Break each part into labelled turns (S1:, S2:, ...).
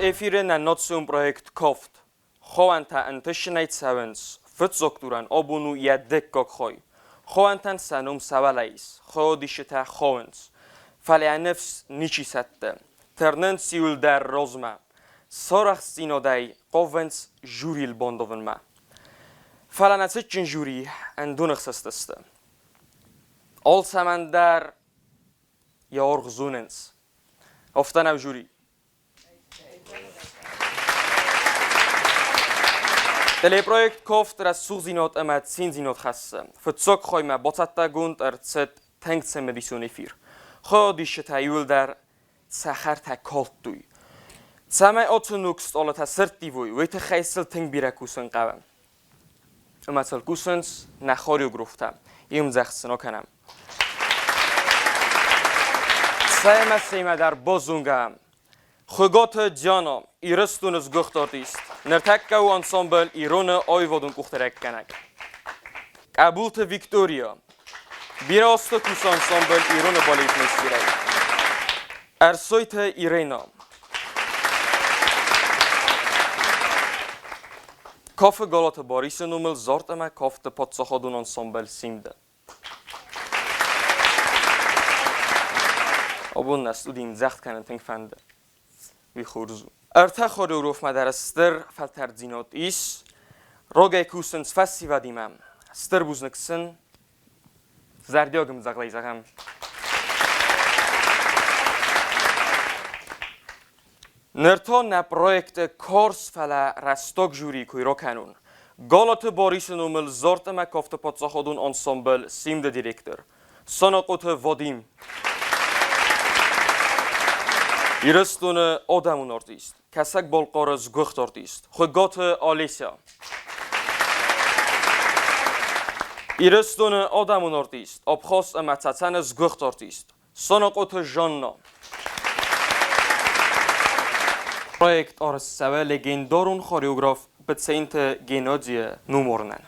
S1: Efire na Nutzung Projekt Koft. Choanta Antishinate Sevens. Fitzokturan Obunu Yadek Kokhoy. Choantan Sanum Savalais. Chodishita Choens. Falianefs Nichisatte. Ternent Siul der Rosma. Sorach Sinodai. Qovens Juril Bondovenma. Falanatsin Juri and Dunachsasteste. All Samandar Yorgzunens. Oftan av Juri. Teleprojekt Koft ras suzinot amat sinzinot khasse. Futsok khoyma botattagund artset tankse medisunifir. Khodish tayul dar sakhar ta koltduy. Samay otunux olata sertivuy wete khaysel ting birakusun qavam. Amatsal kusens na choreografta. Im zakhsno kanam. Sema dar bozungam. Khogot jano irastunus guchtortist. Nertakka u ensemble irone oyvodun kuchterek kanak. Kabult Victoria. Birasto kus ensemble irone balit mesirey. Ersoyte Irena. Kaffe galata Borise numel zortama kafte potsachodun ensemble simde. Obun nastudیم زخت کنن تنگ فنده وی خورزو ارتا خوروف مدرستر فلتردینات ایس روگای کوسنس فسی و دیمم ستر بوزنکسن زردیاگم زغلی زغم نرتا نه پرویکت کورس فلا رستاک جوری کوی رو کنون گالات باریس نومل زارت ما کافت پاتسا خودون انسامبل سیمد دیرکتر ساناقوت وادیم İrastun adamın artist. Kasak bolqarız güxt artist. Xogat Alesya. İrastun adamın artist. Abxas amatatsanız güxt artist. Sanaqot Janna. Projekt arasava legendarun choreograf Betsent Gennady numornan.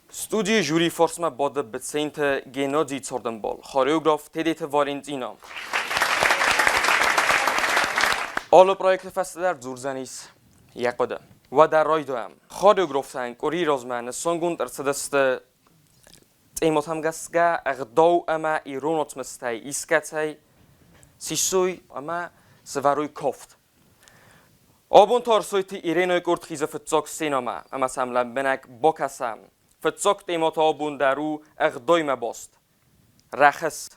S1: Studiye juri forsma bada Betsent Gennady Tsardenbal. Choreograf Tedet Valentina. آل پروژه فستر زورزنیس یکوده و در رای دوام خوریوگرافان کوری رزمان سونگون ارتدست ایمات هم گسگا اقداو اما ایرونات مستای ایسکتای سیسوی اما سواروی کافت آبون تارسویت ایرانوی کرد خیز فتزاک سینما اما ساملم بنک باکسام فتزاک ایمات آبون درو اقدای مباست رخص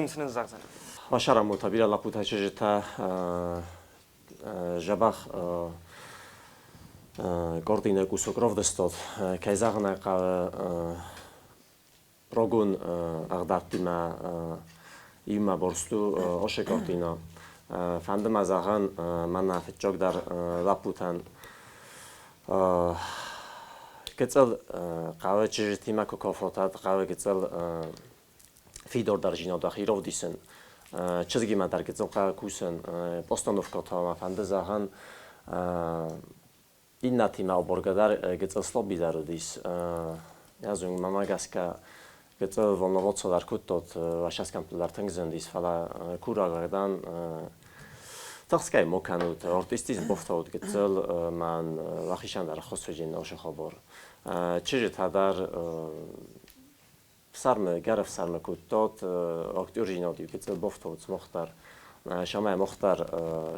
S1: سنن زغزن
S2: Вашара мутабира лапутачежта жабах Gordine кусокров дестот кайзагна qa Rogun ardaqtima ima borstu oşe Gordina fandım azahan mana fetjogdar laputan Getsel qavachirtima kokofotat qava getsel Fidor darjino da Hirovdisen Чизгима дар гецоқа кусен постановката фандазахан иннатима оборгадар гецослоби дарудис язун мамагаска гецо волноводсодар куттот вашаскамплар тэнгзендис фала курагадан тахскай моканут артистиз бофтаут гецел ман вахишандар хосфежин ошохобор чижи тадар Sarmı, garif sarmı kuttot, aktör jinadi ki boftot muhtar, şamay muhtar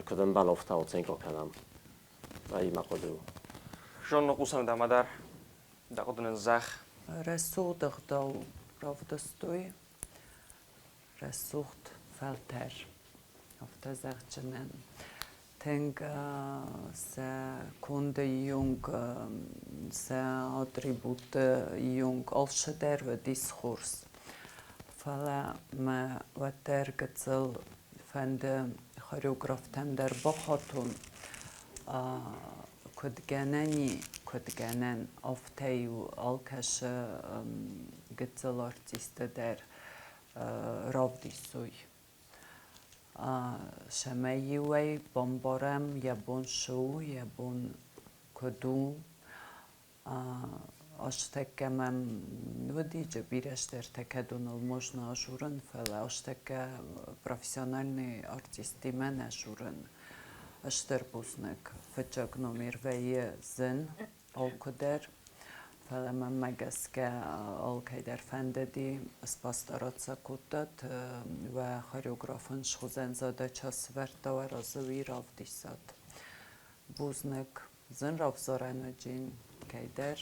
S2: kudum baloftot sen kokanam. Ay maqulu.
S1: Жон قوسم دمادر دقدن زخ
S3: Resur dagdaw ravdastoy Resucht falter auf der Sachenen Teng se kunde jung se attribut jung alsheder diskurs Fala ma water getsel fende choreograf tender bachatun kudganen aftayu alkash getsel artiste der ravdisoy شمایوی بامبارم یبون شو یبون کدوم آشتکمم ودی جبیرش در تکدون الموجنا شورن فلا آشتک پروفسیونالنی آرتیستی من شورن اشتر بوسنک فتجاک نمیر وی زن آل کدر فلا من مگس که آل کدر فنددی اسپاستارات سکوتت و خریوگرافن شخوزن زاده چاس ورد و رازوی راف دیساد بوزنک زن راف زارن جین کدر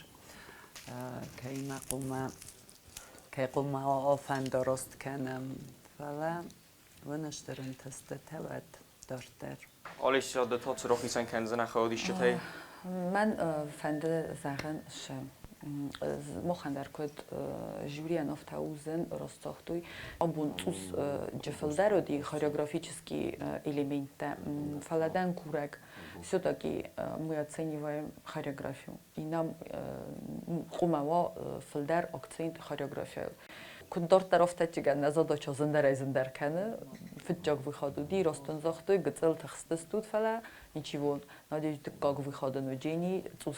S3: که قوما آفن درست کنم فلا ونشترن تست تود دارتر
S1: آلیش را دو تا روحی سن کنزن خودیش چطوری
S4: من فنده زغن شم مخندر کد جوریان افتاوزن راستاختوی ابون توس جفلدر دی خореографический элемент фаладан курак все-таки мы оцениваем хореографию и нам хумаво филдер акцент хореография Кундор тарафтачиган на задача зендар каны фитжак выходуди ростонзахтой гцел тахстестут фала ничего надеюсь как выходан вджени цус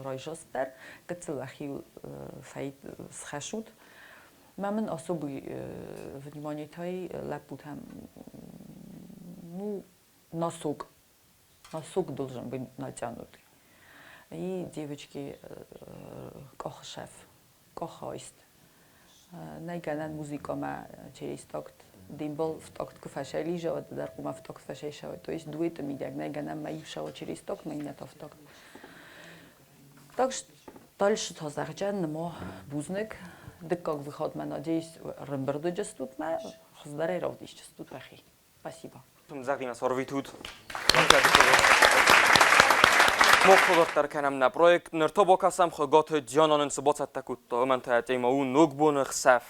S4: райжостер гцел ахил файт схашут мамын особый внимание тай лапутам ну носок должен быть натянутый и девочки кохшеф кохаист نگنن موزیکا ما چریست تاکت دیمبال فتاکت کفشلی جواد در قوم فتاکت فشی شود تویش دویت میگه نگنن مایو شود چریست تاکت مینت فتاکت تاکش دالش تازه ما بوزنک دکاک وخاد من надеюсь رمبرد جستوت ما خزدره راودیش جستوت بخی спасибо
S1: تم زغیم سرویتود مختصر کنم نپرویکت نرتبو کسم خگات جانان انسبات تکوت تا من تایم او نگبون خسف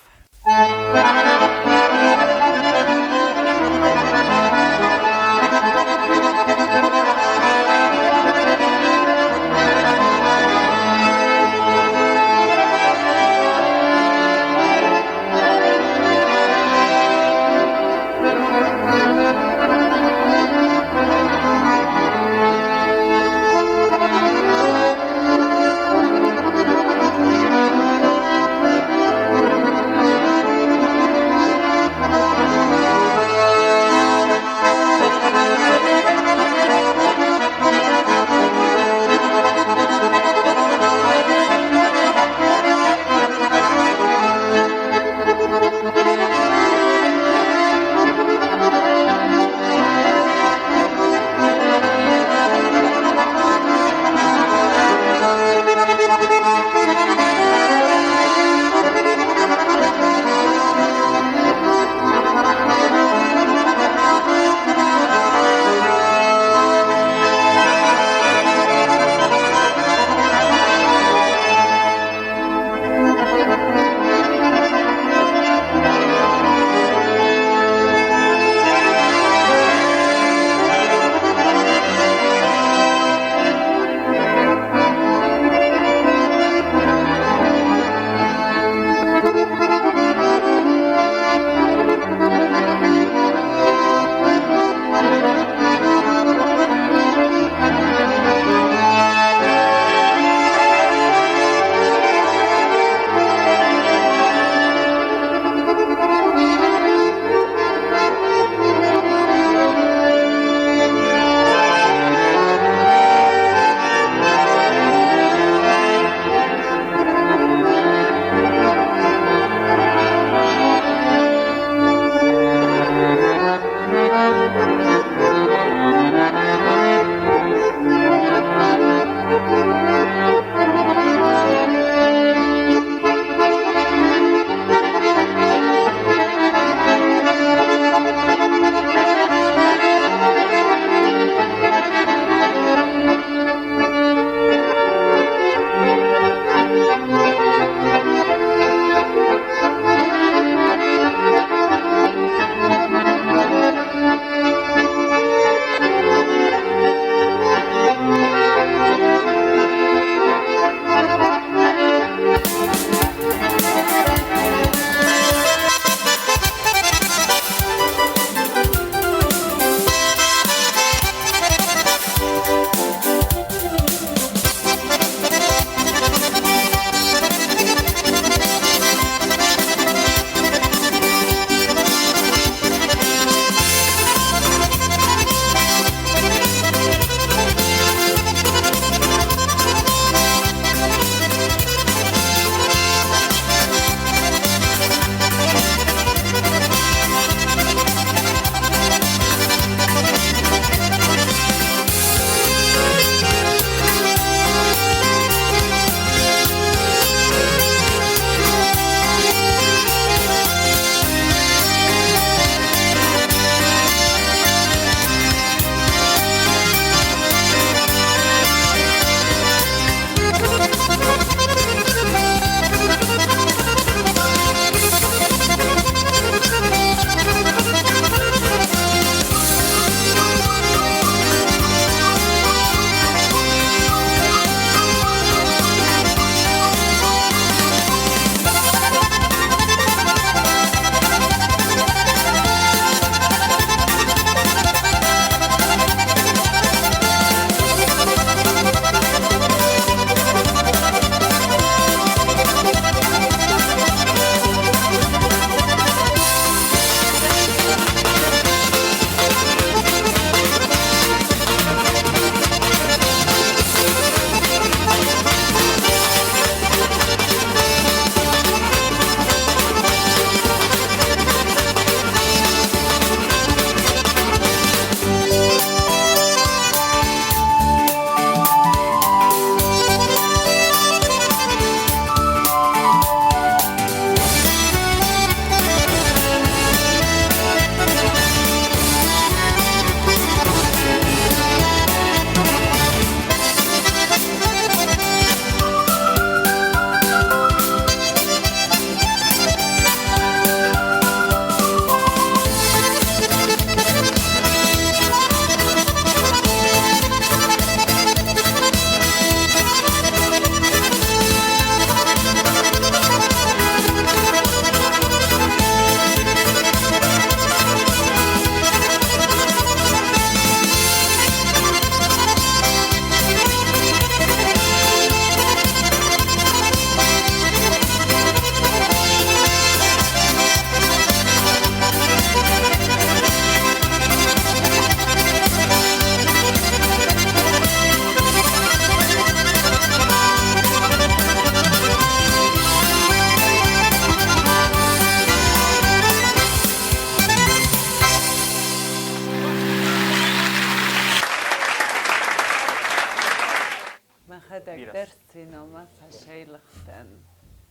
S3: Vedek dercinoma fashaylakhtan.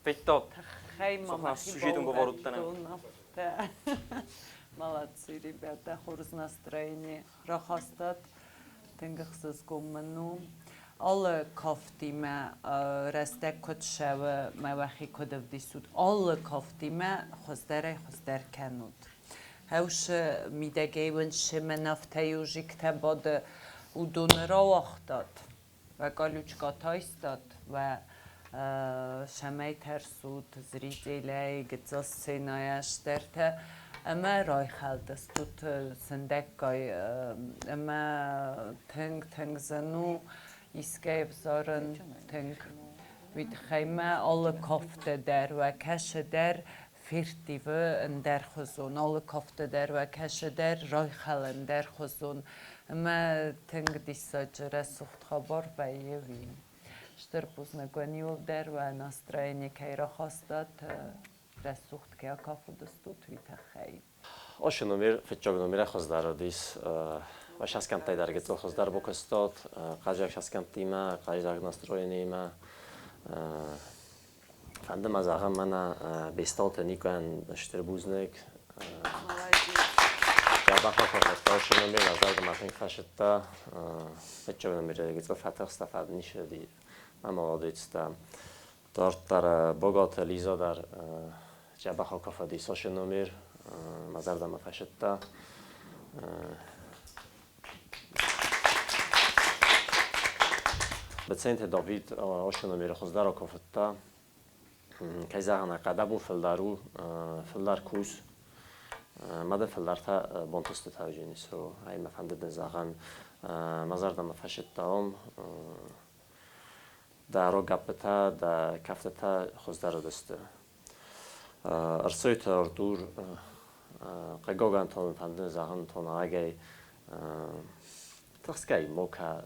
S1: Fittot.
S3: Хаймама
S1: сюжетом говорят
S3: Молодцы, ребята, хурс настроение. Рахастат, тенгахсас гуману. Alle kaftime restek kod шава мавахи кодав дисуд. Alle kaftime خزدر کنود. هوش میدگیون شمنافتیوژی کتباد ودون را وقتاد و گالوچکا تایستاد و شمی ترسود زریزیلی گذاس سینایش درته اما رای خالد استود سندگای اما تنگ زنو ایسکه بزارن تنگ وید خیمه alle kofte der و کش در فیرتیوه در خزون alle kofte در و کش در رای خالن در خزون اما تنگ دیساجره سخت خبر بیویم شتر познакомил در و настроение کیرا خواستاد رسوخت که کافو دستو تویت خیلی
S2: آشنومیر فچاگنومیر خزدارادیس و شاسکنتی درگت خزدار بکستاد قاجک شاسکنتیما قاجک настроениема فندم از آقا من بیستالت نیکن شتربوزنک یا باقی خواهد آشنومیر از آقا ماتنگ فشتا فچاگنومیر درگت فتح استفاده نیشدی مامادیستم در بوگات لیزا در جبه خاکافه دیساش نمیر مزردم فشتا بسنت داوید آش نمیر خزدار کافتا که زهانه قدبو فلدارو فلدار کوس ماده فلدارتا بونتست تاوجینی سو ای مفهمد نزاغان مزردم فشتا در رو گپتا در کفتتا خزدار دسته ارسویت اردور قگوگان تون فندن زهان تون آگه تخسکی موکا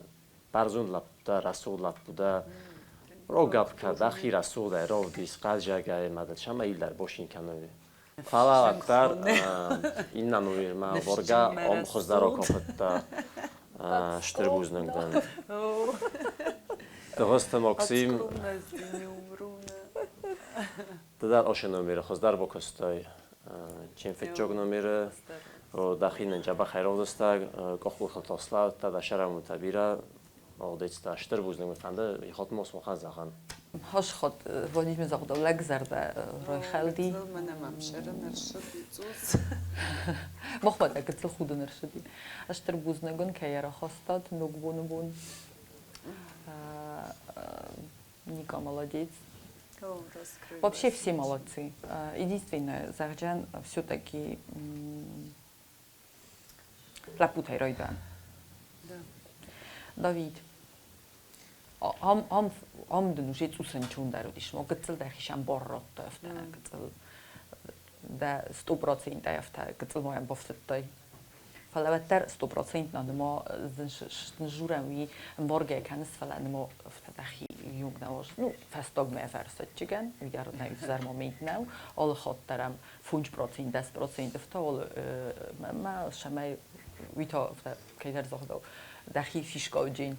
S2: برزون لب بوده رسول لب بوده رو گپ که داخی رسول رو دیس قاجگه مدد شما ایل در باشین کنوی فعلا اکتر این نمویر ما ورگا ام خزدار کافتا شتربوزنگدن درست ماکسیم در آشنومیر خزدار بکستای چین فچوگنومیر و داخل نجابه خیرو دسته کخور خطاسلا تا دشتر متبیره و دیت شتر بوزنگ میفنده یخات موس مخزاقن
S4: هاش خود وانیش مزاق دو لگزرده روی خالدی
S3: منم همشره نرشدی زوز
S4: مخبت اگه خود نرشدی اشتر بوزنگون که یرا خواستاد نگبون Ника молодец. Вообще все молодцы. Единственное, Захджан все-таки лапутай ройдан. Давид. Ам днужец усанчун дарудиш. Мо гцэл дахишам боррот тафта. Гцэл да 100% тафта. Гцэл моям бофттай. فلوتر 100% نما زنجورمی morgen kan svala nemo فتحی یوم نواش نو فستاگ میفرست چیگن ویگر نیوزر مومنت نو آل خاطرم 5% 10% افتال ما شما ویتا کیتر زخدو دخی فیشکا جین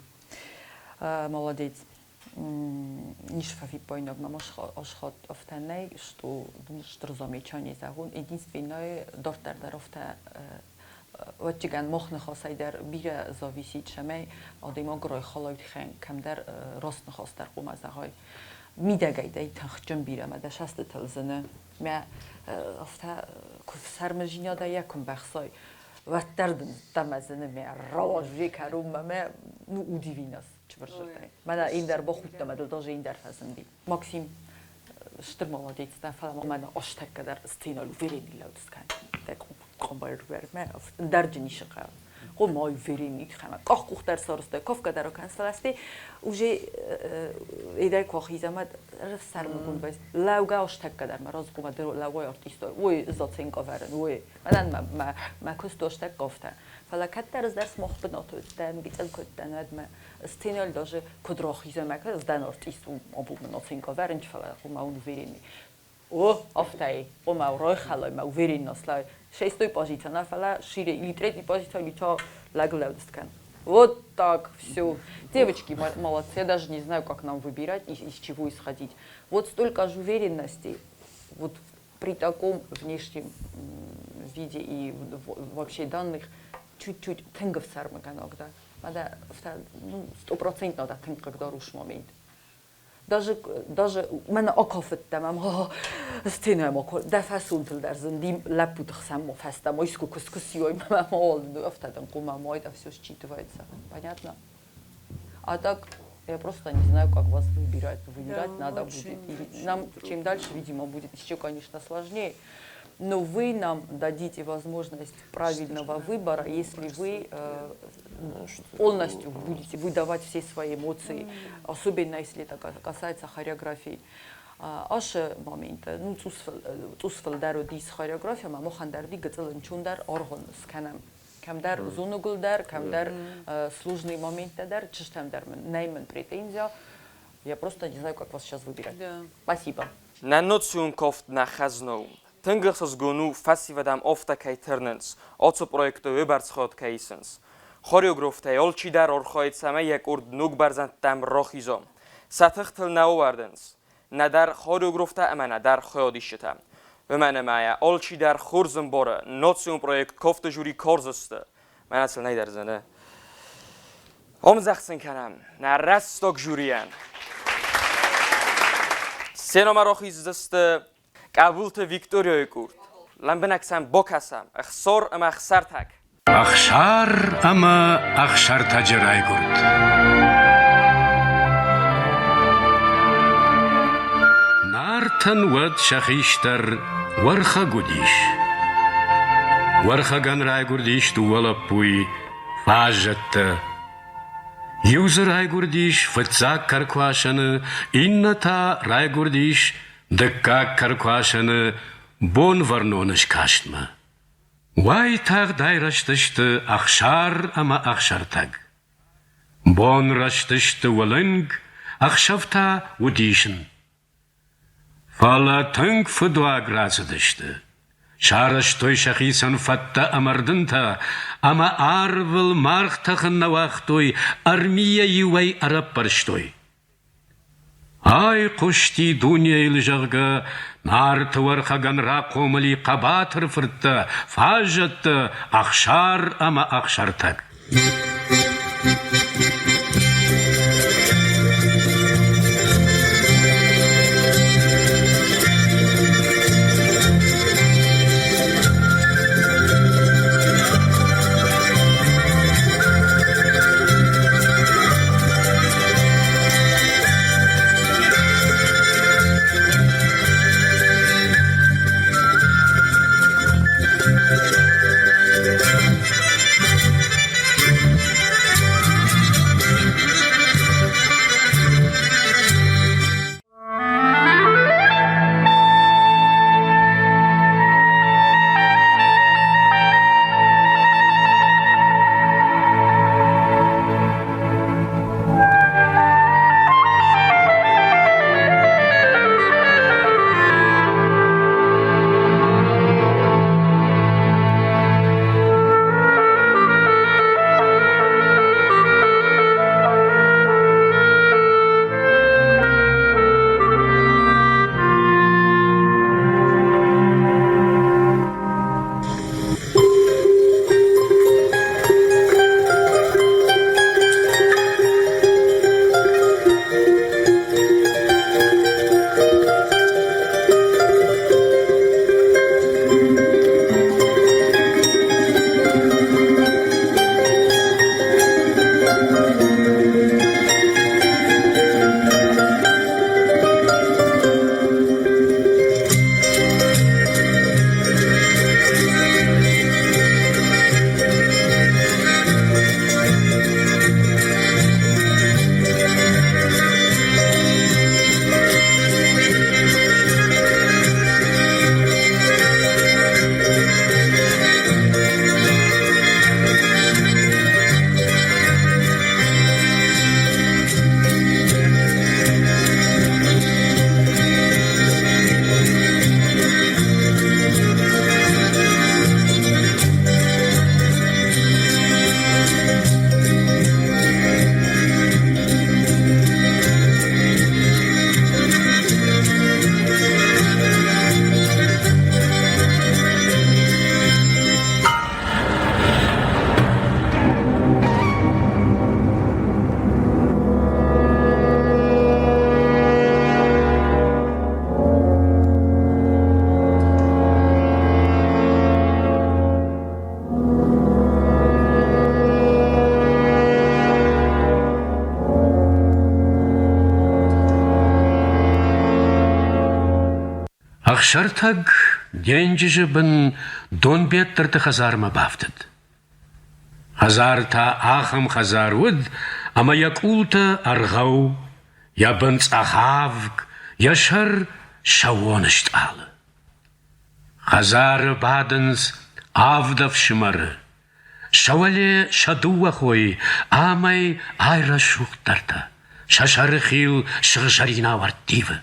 S4: молодец ніж фафи пойног мамош ашхат офтанай что замечание загон единственное дортер дарофта وچگان مخ نخواسته در بیر زاویسی چمی آدم گروه خالای خن کم در راست نخواست در قوم از های میدگی دای تخجم بیرم در شست تلزنه ما افته سرمجینیا در یکم بخشای و دردن تمزنه می راجی کروم ما نو اودیویناس چه برشته من این در با خود تمد داج این در فزندی ماکسیم شتر молодец در فلم من آشتک در استینال ویرینی لودست کن قبار برم درج نیشقه قوم مای ویرینی خم کاخ کوختر سرسته کاف کدارو کنسلاستی اوجه ایده کاخی زماد سر میکن باز لوگا آشتک کدار مراز قوم در لوگای آرتیستای وی زاتین کافرن وی من ما کست آشتک کافته فلا کتر از درس محبت ناتوست میگید از کدن ما استینال داشه کدراخی زمک از دن آرتیست و آبو ناتین کافرن چه فلا قوم اون ویرینی او آفتای قوم رای خلای ما ویرین نسلای شیستوی پازیتا نه فلا شیره ایلیتری پازیتا لیتا لگو لودست کن Вот так, все. Девочки молодцы, я даже не знаю, как нам выбирать, из чего исходить. Вот столько же уверенности, вот при таком внешнем виде и вообще данных, чуть-чуть тенгов сармаганок, да. Надо, 100% надо тенг, когда руш момент. Даже у меня окофеттем, стенем окол, да фасунтел der sind die лапутах само феста, мой сколько скусьёй, мама, автодом кума мой, да все считывается, понятно? А так я просто не знаю, как вас выбирать. Выбирать да, надо будет. И нам чем дальше, видимо, будет еще, конечно, сложнее. Но вы нам дадите возможность правильного выбора, если вы полностью будете выдавать все свои эмоции, особенно если это касается хореографии. Аше моменты, цусфелдер дис хореография, мы мохандерди гцелнчундер орган сканем. Камдар зунугулдар, камдар сложные моменты дар, чистамдар неймен претензия. Я просто не знаю, как вас сейчас выбирать. Да. Спасибо.
S1: Наноцион кофт на хазноу. Тенгерсос гону фасивадам офта кейтерненс. Отцо проекту выбарцхот кейсенс. Хореографтай олчидар орхойт саме як урд нуг барзантам рохизом. Сатхтл науварденс. Надар хореографта اما ندار خیادیشتم. و من معیا آلچی در خورزم باره ناتسیون پروژه کافت جوری کارزسته من اصلا نیدرزنه زخسن کنم نه رستاک جوریان سینما را خیزدسته قبولت ویکتوریای کرد لنبنکسم باکسم اخسار اما اخسر تک
S5: اخشار اما اخشر تجرای کرد نارتن ود شخیشتر ورخا گودیش ورخا گن رای گردیش تو ولا پوی فاجت یوزر رای گردیش فتزاک کرکواشن اینتا رای گردیش دکاک کرکواشن بون ورنونش کاشتما وای تاغ دای رشتشت اخشار اما اخشر تاگ بون رشتشت ولنگ اخشفتا ودیشن فالا تنگ فدوا گرازدشته شارش توی شخیصن فتا امردنتا اما آرول مارخ تخن نواختوی ارمیه یوی عرب پرشتوی آی قشتی دنیا الجغگا نارت ورخگن را قوملی قباتر فرتا فاجت اخشار اما اخشار تک Ахшартаг деньжи бін дон беттірді хазарма бафтыд. Хазарта ахам хазарвуд, ама як улта аргау, я бінц ахавг, яшар шавонышт алы. Хазары бадынс авдав шымары. Шавале шадуа хой, амай айра шуқтарта. Шашары хил шығжарина вартивы.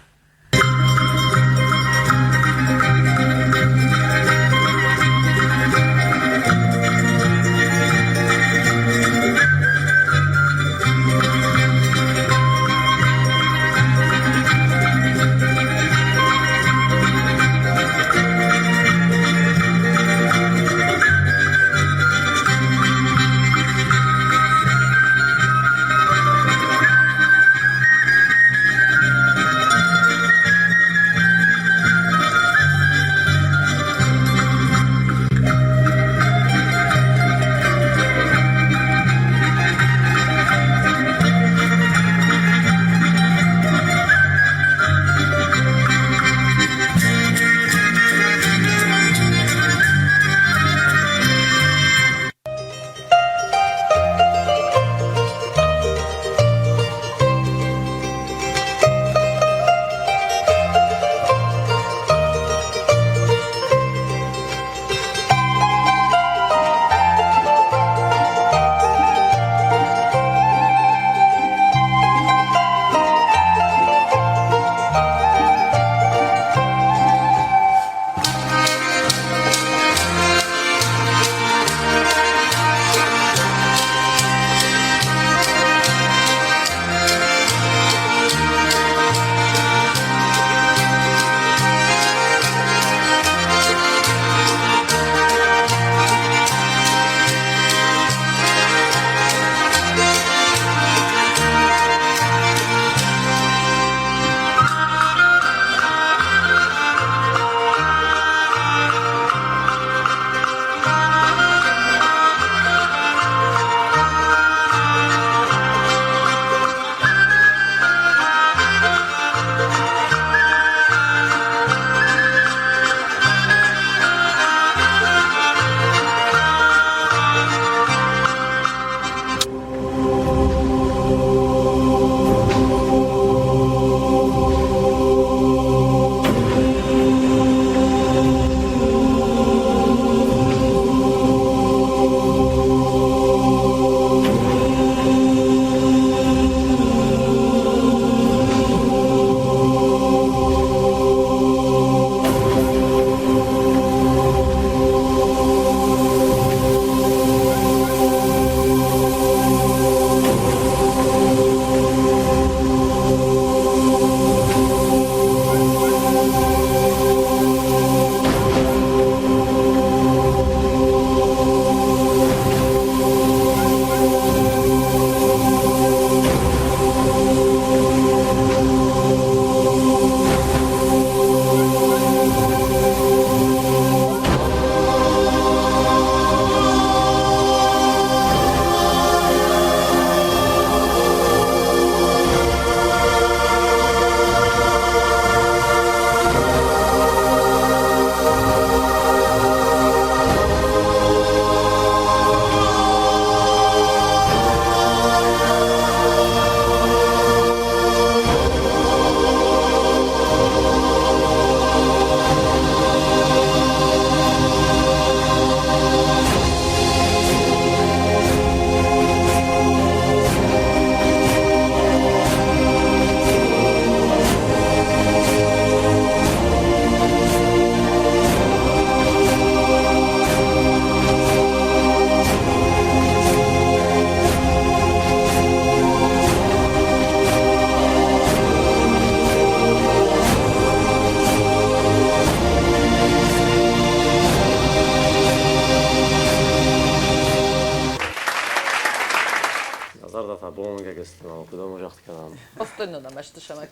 S2: کدام وقت کردم
S4: Postojanno mestősemek.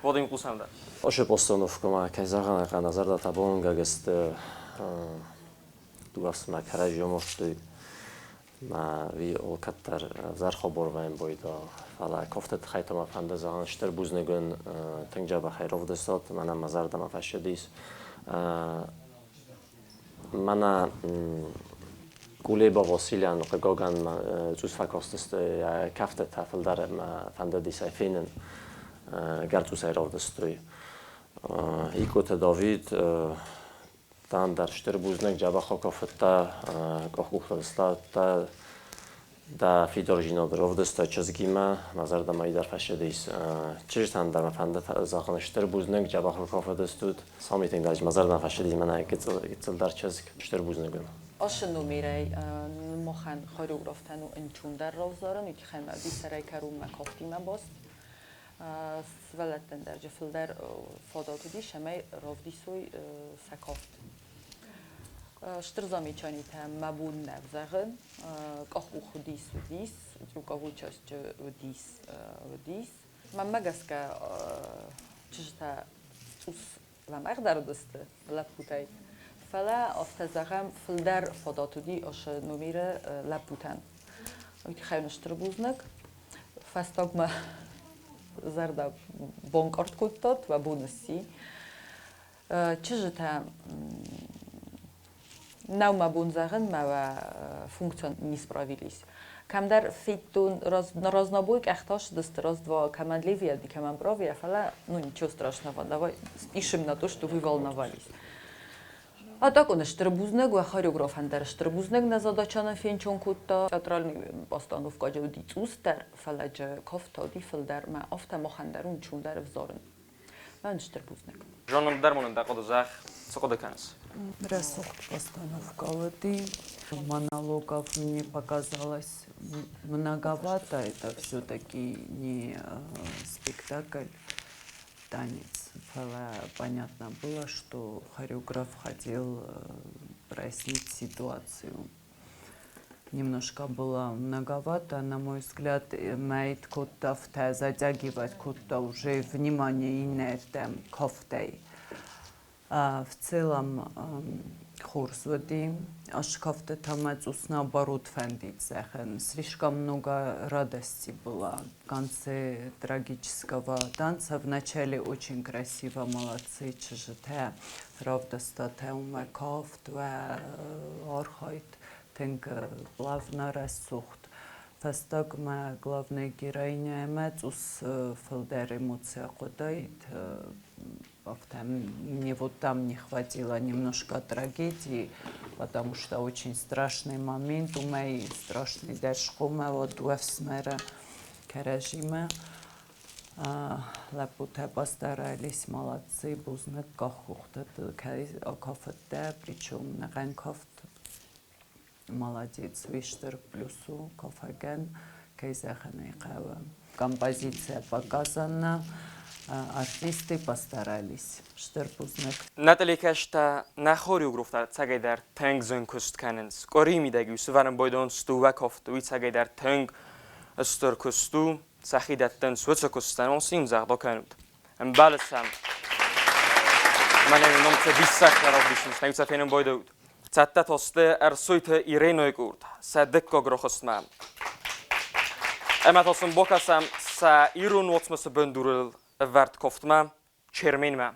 S1: Vodim kusamda.
S2: Oše postanovkama, kaj zahrana nazar da tabonga gest tu vas na kraji omošti ما وی او کتر زرخ برویم بویدا فلا کفت خیلی ما فنده زان شتر بوزنگون تنجا بخیر افت استاد منم مزار دم فشدیس منا گوله با وسیله نقطه گاگن زوج فکاست است کفت تفل در فنده دیسایفینن گرد زوج افت استوی ایکوت داوید تان در شتر بوزنگ جابا خاکافت تا کاخوخت استاد تا دا فیدورجینا درو دستا چزگیما مزار دمایی در فشدیس چیز تان در مفنده زاخن شتر بوزنگ جابا خاکافت استود سامی تنگ داج مزار دم فشدیس من گیتل در چزگ شتر بوزنگم
S4: آشنو میری مخن خاروگرافتن و انچون در روزدارن یکی خیلی بیشتری کارو مکافتی من باست ولتن در جفل در فاداتو دی شمی رافدیسوی سکافت شتر زمیچانی تا مبون نفزگن کاخو خودیس و دیس جو کاخو چاست و دیس من مگس که چشتا اوس لام اقدر دسته لپوتای فلا افتزاقم فلدر فاداتو دی آش نمیره لپوتن وقتی خیلی نشتر بوزنک فستاگ ما زردا بانکارت کتات و بونسی چجتا نو ما بونزاغن ما فункцион не справились. Камдар фейтун разнобой ахташ дست раз два командливия ди командбровия фала ну ничего страшного давай спишем на то что вы волновались. А так он штрбузнег ва хореограф андер штрбузнег на задачана фенчон кутта театральный постановка ди цустер фалач кофта ди филдер ма афта махандерун чун در взорн. من штрбузнег.
S1: Жаным дармонын да кодозах сокода канс.
S3: Рассох постановка воды, монологов мне показалось многовато. Это все-таки не спектакль, танец. Понятно было, что хореограф хотел прояснить ситуацию. Немножко было многовато, на мой взгляд, мейт кутта затягивать кутта уже внимание инертем кофтей. В целом хурсводи ашкафте тамацус наоборот фэндицехен. Слишком много радости было в конце трагического танца. Вначале очень красиво, молодцы, чжете, правда, статеуме кофт, архайт, тенк плавно рассухт. Фастагма главная героиня Эмецус Фелдер эмоция кодает. Мне вот там не хватило немножко трагедии, потому что очень страшный момент у меня, страшный дешкоме, вот в смере режима. Лапута постарались, молодцы, бузнек кахухта, кафете, причем на ганкафт. Молодец, Виштер плюсу, Кофаген, Кейзаханый Кава. Композиция показана, артисты постарались. Штерпузнек.
S1: Натали Кашта на хореографта цагай дар танг зön köst kanens. Gori midagi süvaren boydon stu ve koftu i цагай дар tanг öster köstu sahidatten switcha köstan on sim zagda kanut. En balsam. Man en nomte dissaklar av dishus. Näutsa fenen boydod. Tsatta toste soite Irenoy gurd. Sadekko grokhsman. Emat olsun bokasam sa irun otsması böndürül vart koftma çermenma.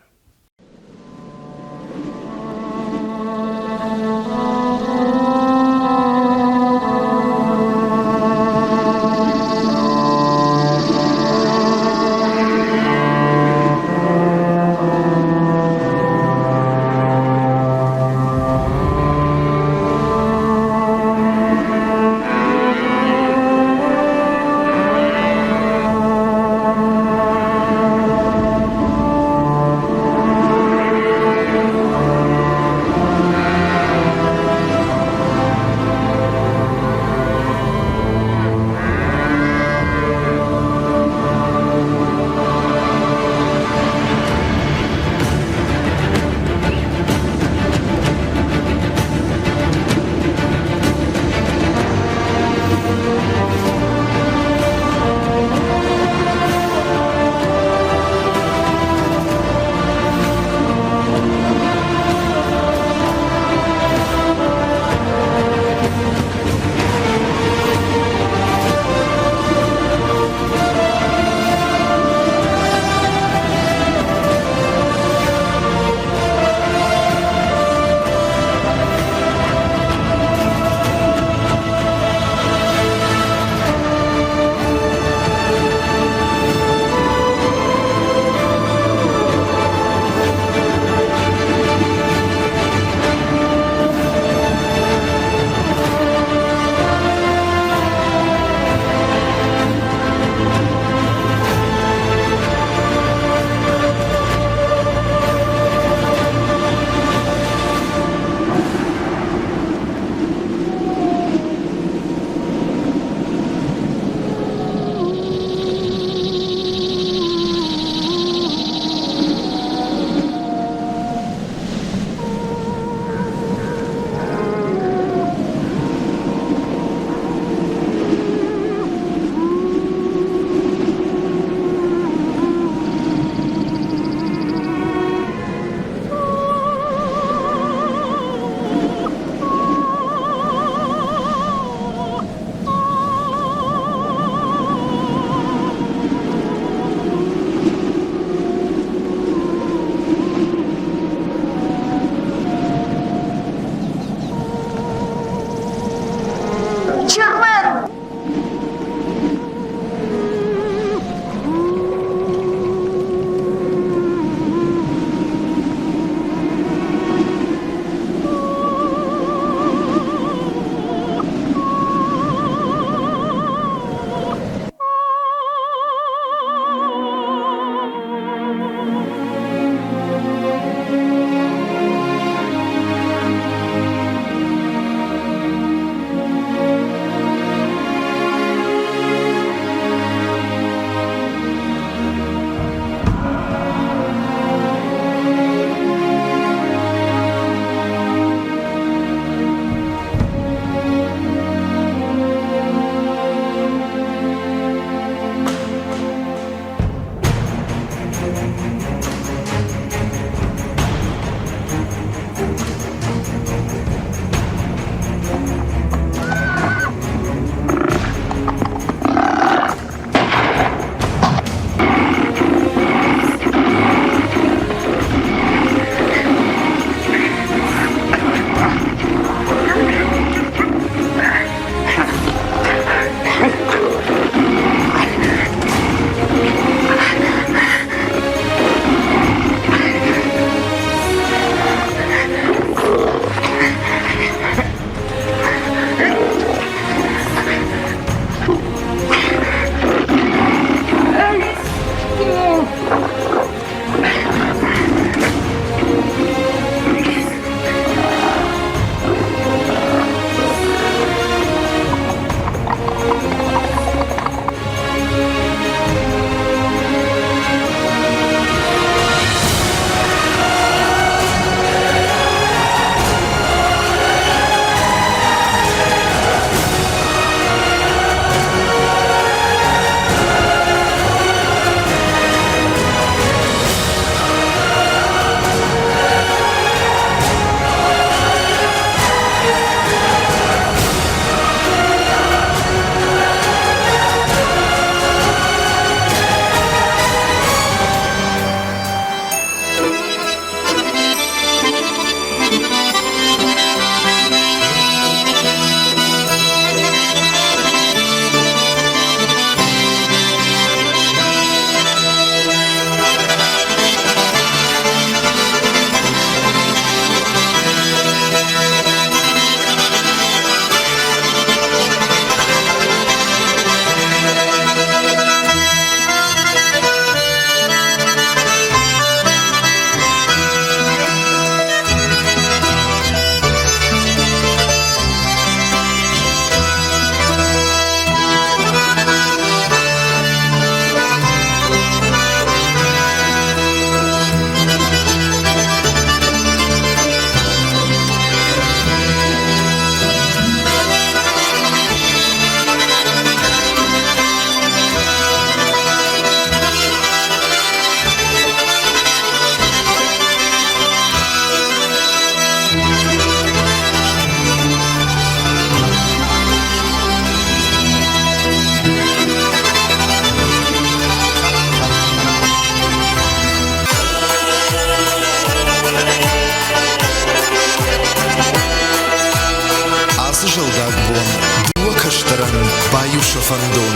S6: بايوش فندون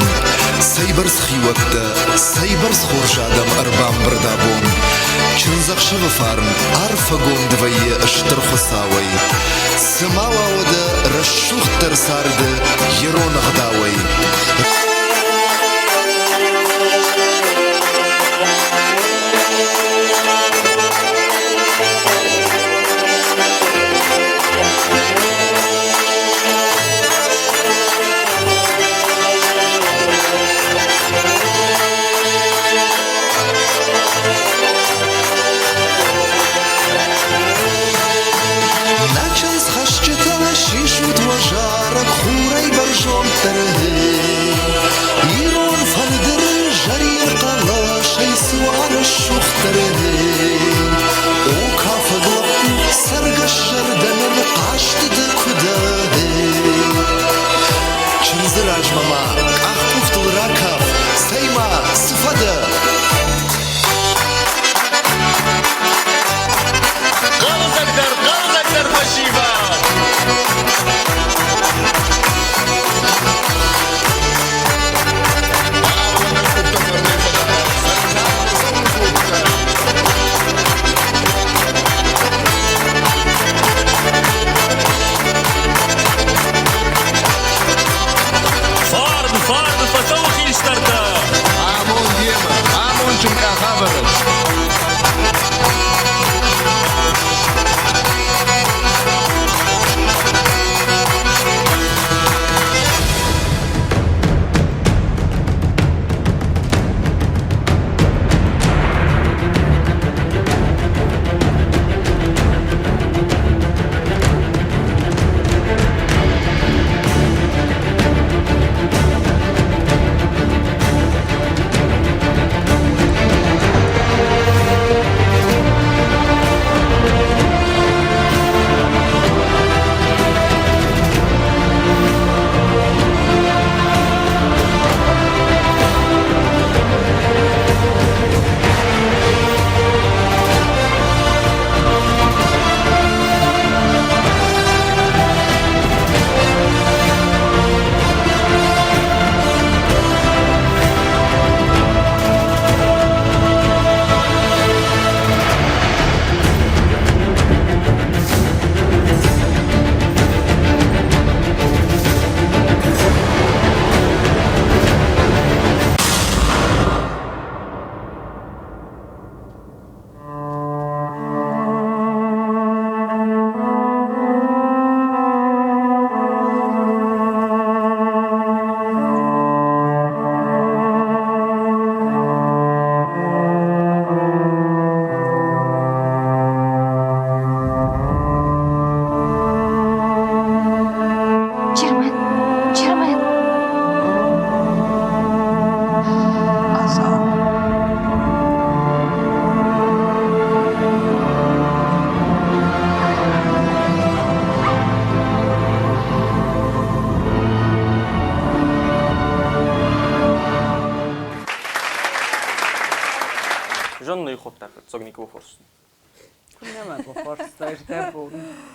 S6: سايبرز خيوت سايبرز خورج آدم أربام بردابون چنزق شو فارن عرف قوم دوي اشتر خساوي سماوا ودا رشوخ ترسارد يرون غداوي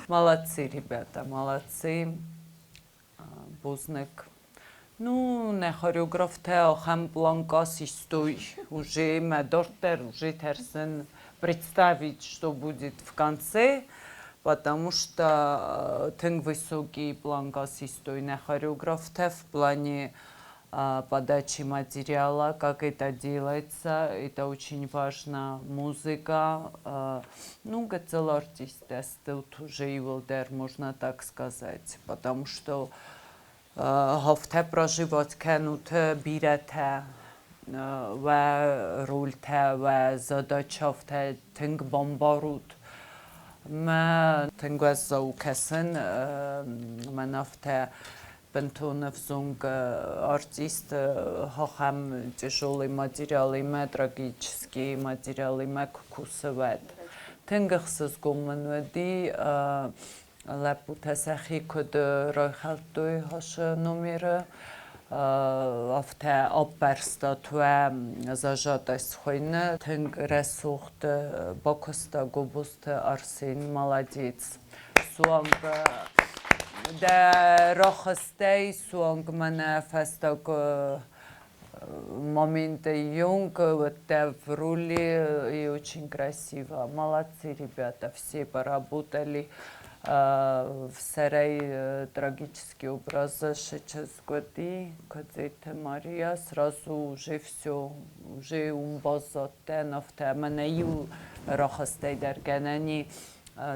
S3: Молодцы, ребята, молодцы. Бузник. Ну, не хореограф Тео Хампланкас истой. Уже Медортер, уже Терсен представить, что будет в конце, потому что тенг высокий планкас истой не хореограф Тео в плане подачи материала, как это делается, это очень важно. Музыка, ну, гацел артист, тут уже его дер, можно так сказать, потому что هفته проживать کنوت بیرته و رولته و زداچافته تنگ بامبارود ما تنگ از زوکسن من افته бентоновзунг артист хохам тяжелый материал има, трагический материал има кукусывает. Тенгахсыз гуманведи лепутесахи код ройхалтуй хош номера афте оперстатуе зажатость хойне тенг ресухт бокоста губуст Арсен молодец. Суанга Да рохостей суанг мене фесток моменты юнг, вот в роли и очень красиво. Молодцы ребята, все поработали. В сарай трагический образ Шеческоти, Кадзете Мария, сразу уже все, уже умбазатен, автоманаю рохостей дергенени.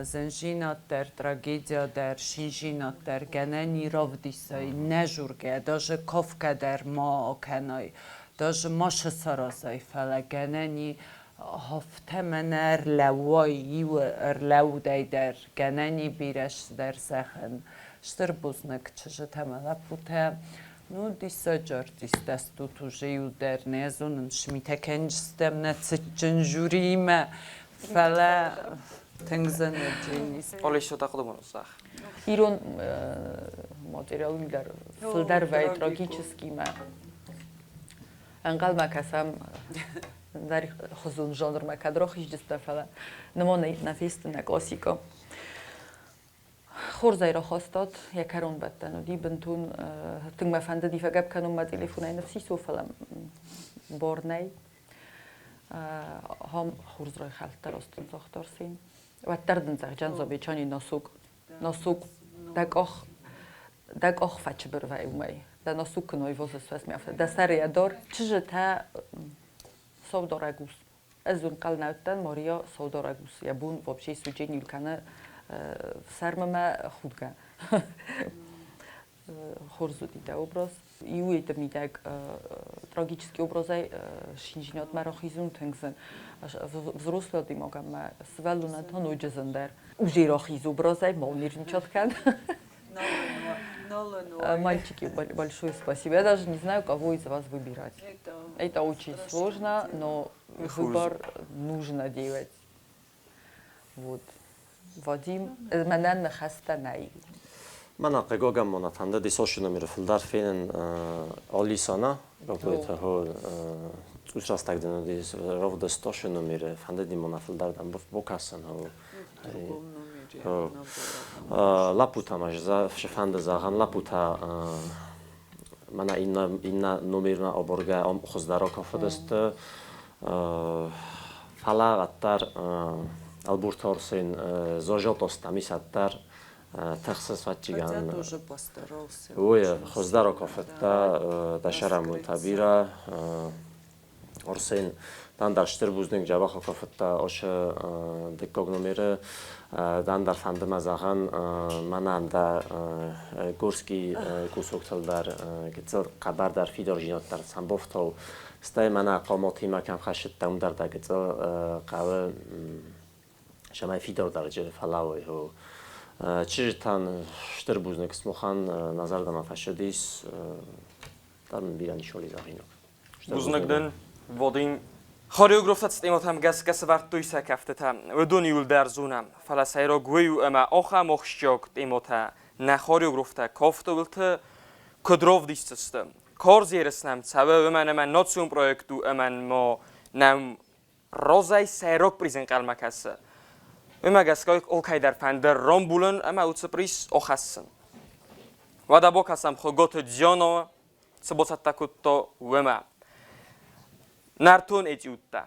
S3: Зенжинат der трагедия der шинжинат der генени ровдисай нежурге даже ковка der ма окенай даже маша сарасай фала генени هفتمنر لوای و لودای در گننی بیرش در سخن شتر بزنک چه تملا پوته نو دیسا جار دیست تو جیو در نیزونن شمیته کنجستم نتسجنجوریم فلا تنگزن جینیست
S1: Олешо тақдым сах.
S4: Ирон материалдар филдар вай трагический ма. Ангал макасам در خصوص ژانر مکدراخیش دستفله نمونه نفیست نکلاسیکا خورزای را خواستاد یکرون بدن و دی بنتون تنگ مفنده دی فقط کنم ما تلفنای نفسی سوفلم بارنی هم خورز را خالت تراستن زختار سین و تردن زخ جنزا بیچانی ناسوق دک آخ فچ بروی اومی در ناسوق کنوی واسه سوس میافته دستر یادار چیزی تا Саудорагус. از اون قل نوتن ماریا ساوداراگوس یا بون вообще سوچه نیلکنه سرمه خودگه خورزو دیده образ. Иу это мидак трагический образай шинжинот марахизун тэнгсэн взрослый ты могам свалуна тон уджезендер уже рахиз образай молнирин чоткан. Мальчики, большое спасибо. Я даже не знаю, кого из вас выбирать. Это очень сложно, но выбор нужно делать. Вот. Вадим, منن خسته نی.
S2: من اقیگاگم منتنده دیساشونو میره فلدر فینن آلیسانا رابطه ها توش راست تقدیم دیس رابطه دستاشونو میره فنده دی منفلدر دم بکسن ها لاپوتا ماجزا شفنده زاغن لاپوتا من این نمیرنا آبرگه آم خزدارا کافه دست فلاغتر البورتارسین زاجات استمیساتر تخصص وچیگان. اوه خزدارا کافه تا دشرم تبیره ارسین داندرشتر بودن جواب کافه تا آش دکگنومیره داندر فندم از آن من در گورسکی کوسوکتل در گذر خبر در فیدار جینات در سنبافتو استای من اقاماتی مکم خشت تام در گذر قوه شما فیدار درجه فلاوی هو چیزی تان شتر بودن که سمخان نظر دام فشدیس در من بیرانی شولی زاینو.
S1: بودن ودیم خاریوگرافت استیمات هم گس ورد توی سکفته تام و دنیول در زونم فلسایرا گویو اما آخه مخشیاک استیمات نه خاریوگرافت کافته ولت کدروف دیستم کار زیرسنم سبب من ناتسون پروژکتو ما نم رازای سیراک پریزن قلم کسه اما گسکای اوکی در فندر رام بولن اما اوت پریس آخسن و دبا کسم خودت جانو سبوسات تکوتا و ما نرتون اتیوتا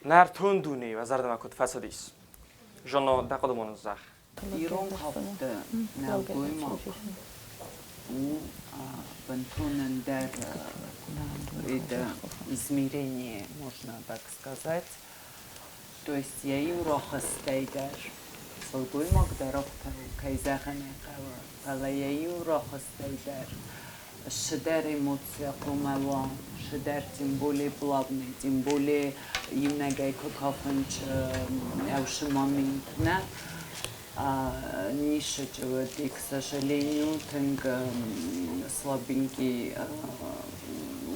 S1: نار تندونی و زرد ما کد فسادیس جنا دقدمون زخ
S3: ایران هفته نگوی ما у Бентунендер измерение, можно так сказать. То есть я и урахастейдер. Солгуй магдеров кайзахане кава. Я и урахастейдер. Шедер эмоция кумава, шедер тем более плавный, тем более именно кафенч момент, не? Ниша человек, к сожалению, слабенький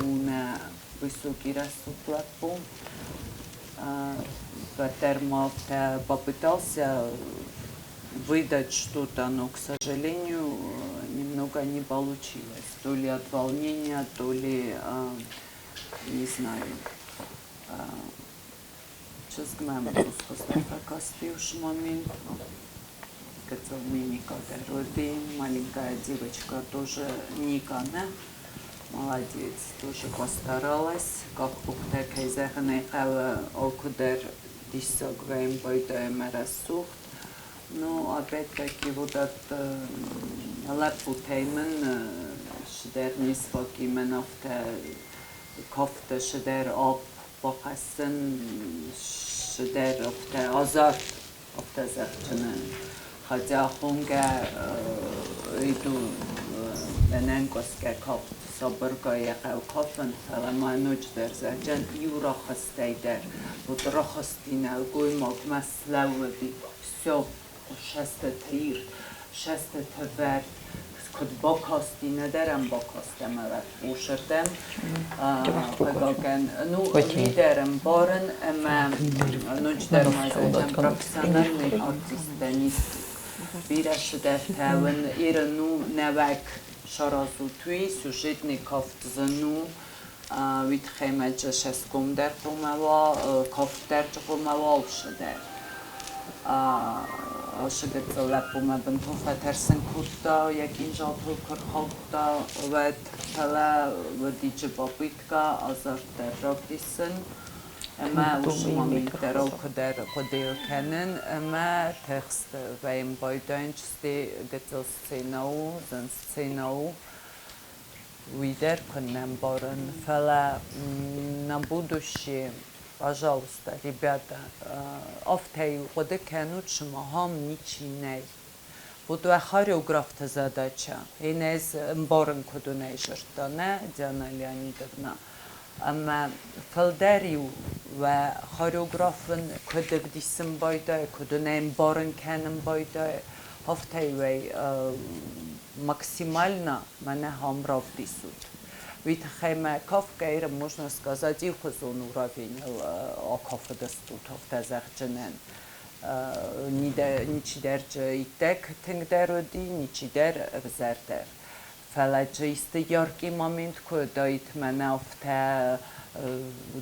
S3: на высокий растут платформ. Поэтому попытался выдать что-то, но, к сожалению, немного не получилось. То ли от волнения, то ли, не знаю. Сейчас гнам просто момент. Сказал мне Ника Дороды, маленькая девочка тоже Ника, да? Молодец, тоже постаралась. Как бухта кайзахне кава окудер диссогваем бойдаем рассухт. Но опять-таки вот от лапутеймен шдер нисфак именно в те кофта шдер об бахасен шдер в те азарт в те захчанен. Хотя хунга иду ненкоске кофт соборга яхал кофен, але мануч дер захчан юра хастейдер. Вот рахастина гоймак маслауди все шесте тир, шесте тевер. Код бокасти ندارم بکاستم و اوشردم فقط نو لیدرم بارن اما نجدر مازجم پروفسیونال آرتیست نیست بیرش در تاون ایرانو نوک شرازو توی سوژت نکافت زنو وید خیمه شسکم در قوموا کافت در قوموا اوشده عاشق لپومه بنتون فترسن کتا یکین جاتو کرخالتا و تلا و دیج بابیتکا آزار در رابیسن اما وشما میترو کدر قدیل کنن اما تخست و این بایدان چستی گتل سیناو زن سیناو ویدر کنم بارن فلا نبودوشی Пожалуйста, ребята, офтей годы кенут шмахам ничиней. Буду хореографта задача. Инез мборн кодуней жертане, Диана Леонидовна. Ама фелдерию و хореографен кодек дисем байда, кодуней мборн кенем байда. Офтей вей максимально мене хамрав дисут. Ведь хайма кафка, можно сказать, и хозон уровень акафа доступов тазахченен. Ничидерче и так тенгдероди, ничидер взертер. Фалаче истый яркий момент, когда ит меня в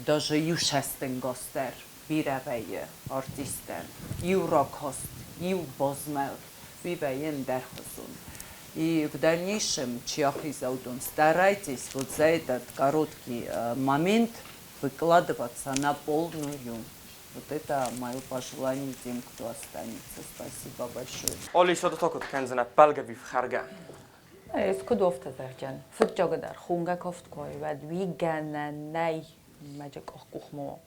S3: даже юшестен гостер, биравее артистен, юракост, юбозмел, вивеен дерхозун. И в дальнейшем, Чиахизаудун, старайтесь вот за этот короткий момент выкладываться на полную. Вот это мое пожелание тем, кто останется. Спасибо большое.
S1: Оли شده تا کد کنزنه بلگه بیف خرگه
S4: Ez kudofta zerjan. Futjaga dar khunga koft koi vad vi gana nej majak kukhmo.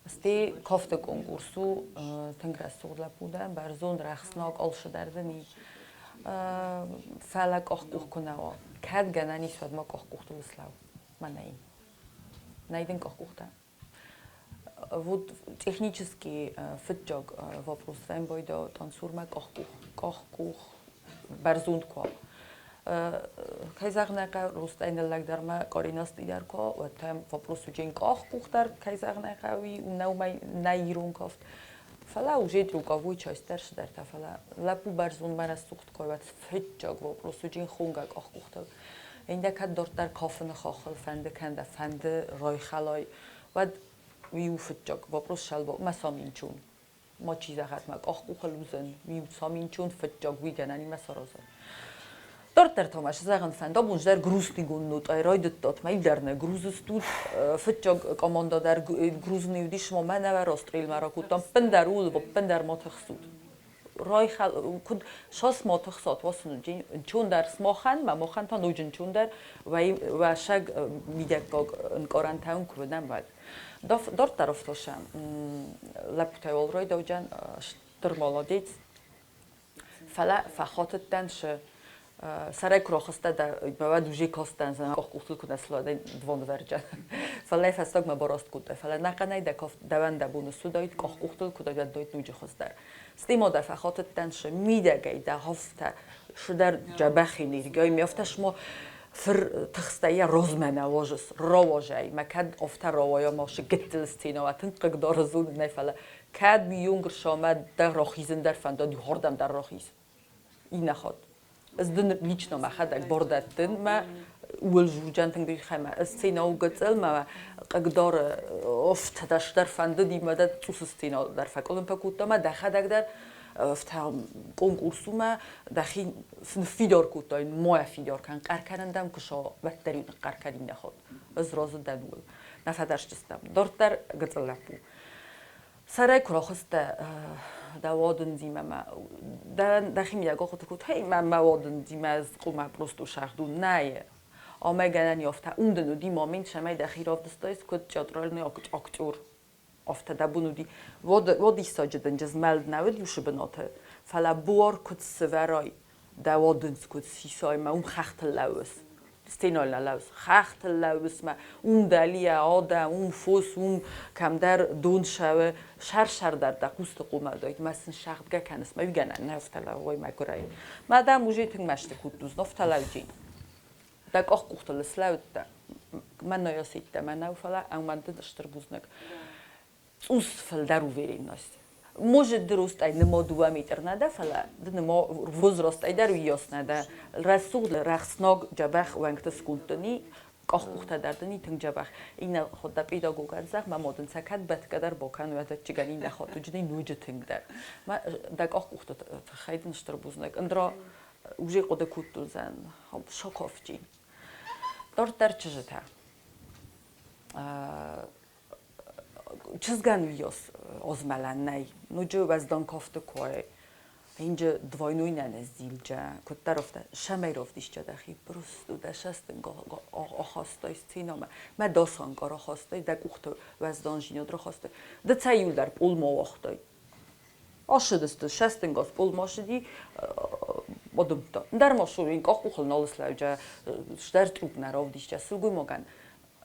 S4: Asti kofta konkursu tengrasugla buda barzon raxsnog olshadardani فلك أخوه كناوا كاد جناني سود ما أخوه تلسلاو ما ناين نايدن أخوه تا вот технически фитжог вопрос вем бойда тансурмак أخوه برزوند کو кайзагнака рустайнеллак дарма коринас дидарко و тем вопрос уджин أخوه дар кайзагнака ви наумай наирун кофт فلا وجد ركابوي چاسترش در تفلا لپو برزون من از سوخت کوات فجاگ و پروسوجین خونگاگ آخوخته اینده که دور در کافن خاخل فنده کنده فنده رای خلای و ویو فجاگ و پروس شلبا مسامین چون ما چیزا خدمت آخوخ لوزن ویو سامین چون فجاگ وی گنانی مسارازن Dort Thomas sagen fan da bun der grusnigun not ay roidet dort mai derne gruzus tut fitjog komando der grusni udish momana va rostril marakutam pendarul bo pendar motaxsud roy kud shos motaxsot wasun chun der smokhan ma mokhan tan ujin chun der va shag midekog korantaun kudam val dort taroftosham lapte ol roy dojan termolodit fala fakhotetan she سرای کراخسته در بعد دوجی کاستن زن آخوخت کنه سلاده دوان ورجه فلای فستاگ ما باراست کوده فلای نکنه دکاف دوان دبون سودایت آخوخت کنه دایت نوجی خستر استیما در فخات تنش میدگی در هفته شدر جبخی نیرگی میافتش ما فر تخستایی روزمنه واجس رواجی مکد افته روایا ماشه گتل استینا و تنقق دار زون نفله کد بیونگر شامد در راخیزن در فندادی هردم در راخیز این نخواد از دن لیچنا ما خدک بردتن ما اول جوجان تنگی خیمه از سینا و قتل ما قدر افت داشت در فندادی مدت توس سینا در فکرم پکوت ما دخدک در افت کنکورسو ما دخی فیدار کوتای ما فیدار کن قر کردم کشا بهترین قر کردیم نخواد از راز دنول نفدرش دستم دارت در قتل لپو سرای کراخست دوادن دیمه ما دخیم یه گفت کود هی من موادن دیمه از قوم پروستو شخدون نه آمه گنن یافته اون دنو دی مامین شمای دخیر آفدستایست کود جادرال نه اکتور آفته دبونو دی وادی ساجدن جز ملد نود یوشه بناته فلا بوار کود سورای دوادنس کود سیسای ما اون خخت لوس استینال نلاوس خخت لوس ما اون دلیه آده اون فوس اون کم در دون شوه شر در دقوست قومه داید مثلا شخص کنست ما بیگنن نفته لوای ما کرای ما در موجه تنگ مشته کود دوز نفته لو جین دک آخ قوخت لسلاوت ده من نایاسید ده من نوفلا او من دشتر بوزنک اوس فل درو ویرین ناستی Može درست ای نمادوه میتر نده فلا نما وزراست ای در ویاس نده رسول رخصناگ جبخ وانگت سکولتنی کاخ کوخته دردنی تنگ جبخ این خود در پیداگوگر زخ ما مادن سکت بد کدر باکن و در چگانی نخواد تو جدی نوجه تنگ در ما در کاخ کوخته خیلی نشتر بوزنگ اندرا وجه قد کوتو زن شکاف جین دارت در چجته چیزگان ویاس ozmalan nej. Nuđe vazdan kofte koje. Inđe dvojnuj nenezilđe. Kod tarofte šemejrov dišće da hi prostu da šesten go ohostoj scinome. Me dosan go ohostoj da kuhte vazdan žinjo drohostoj. Da cajul dar pulmo ohtoj. Aşıdıstı şesten go pulmo şidi odumto. Dar mošurin ko kuhl nolislavđe šter trup narov dišće. Suguj mogan.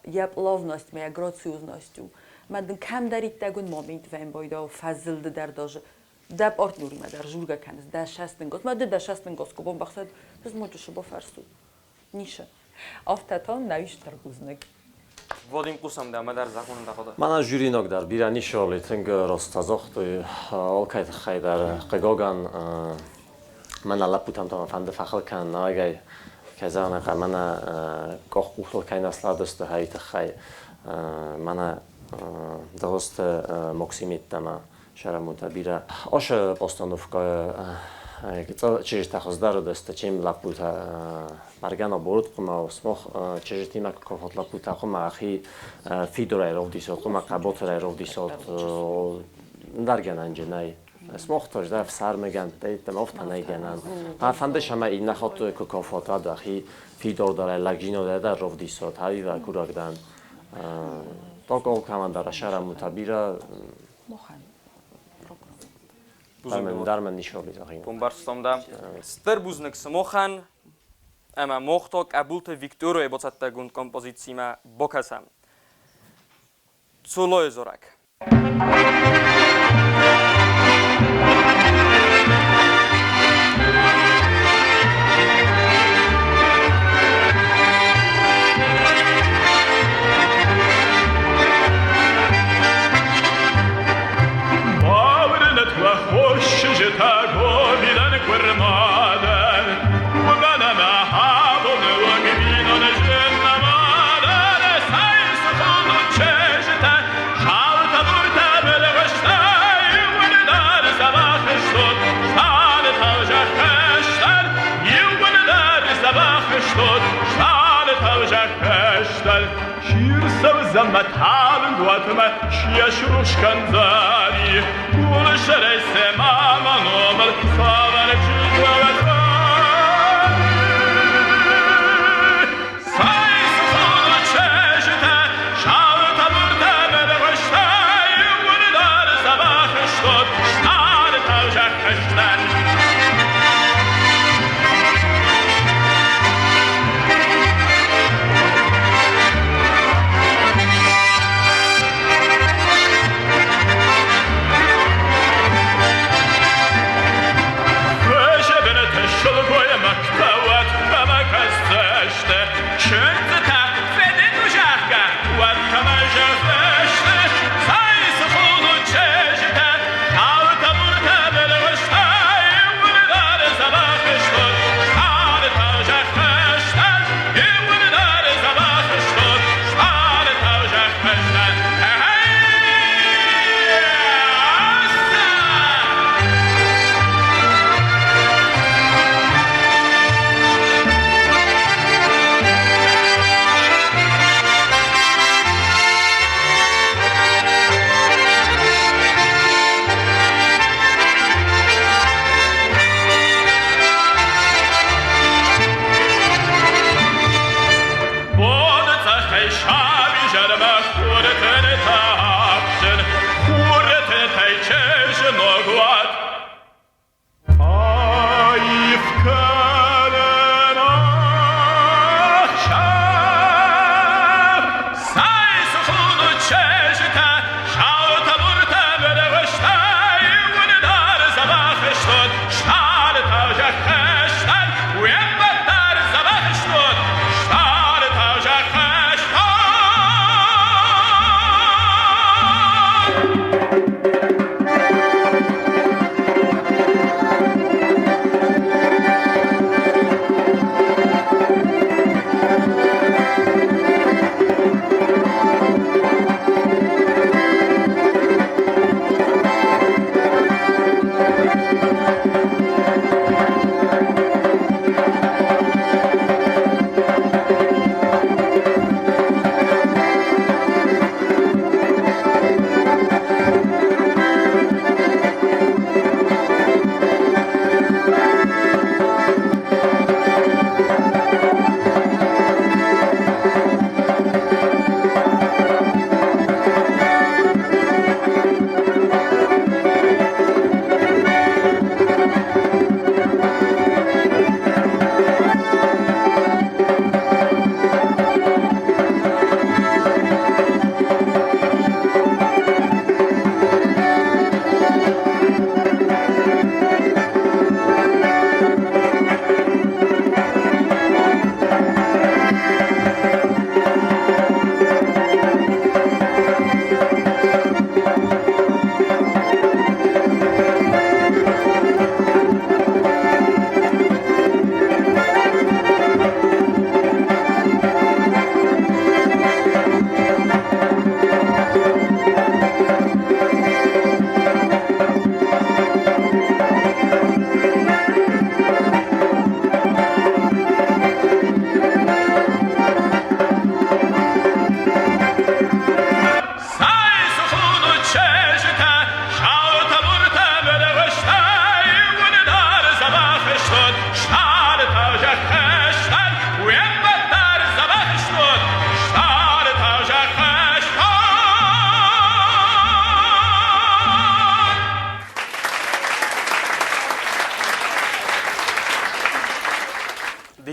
S4: Jeplovnost me grociuznościu. مدن کم دارید دگون مامید و این باید فضل در داج دب آرد نوری مدر جورگا کنز در شستن گاز مدن در شستن گاز کبان بخشد بس موجوش با فرسود نیشه آفتتان نویش ترگوزنگ
S1: Vadim qusam da madar zaxunun da xoda.
S2: Mana jürinog dar birani şoli teng rostazoxtoy olkayt xaydar qigogan mana laputam tam fande faxalkan nagay kazana mana qoq quxtol kaynasladist hayt xay mana درست مکسیمیت دما شرمون تبیره آش پاستانوفکا چیز تخصدار دست چیم لپوتا مرگانا برد قما اسمخ چیز تیما کافات لپوتا قما اخی فیدورای رو دیسات قما قبوت رای رو دیسات درگن انجنای اسمخ تاج دف سر میگن دیدم افت نگنن فندش همه این نخواد که کافات را داخی فیدور داره لگینو در رو دیسات هایی و کوراگدن Toko kamandara şaramı tabira darmen nişorli zahim.
S1: Bombarstamda sterbuznek samohan ama mochtok abulte Victorio ebocatta gund kompozycima bokasam. Culo zorak.
S7: Şalta durta böyle Заматал гуатма шрушканзани Улшарай семама номер Савар чужого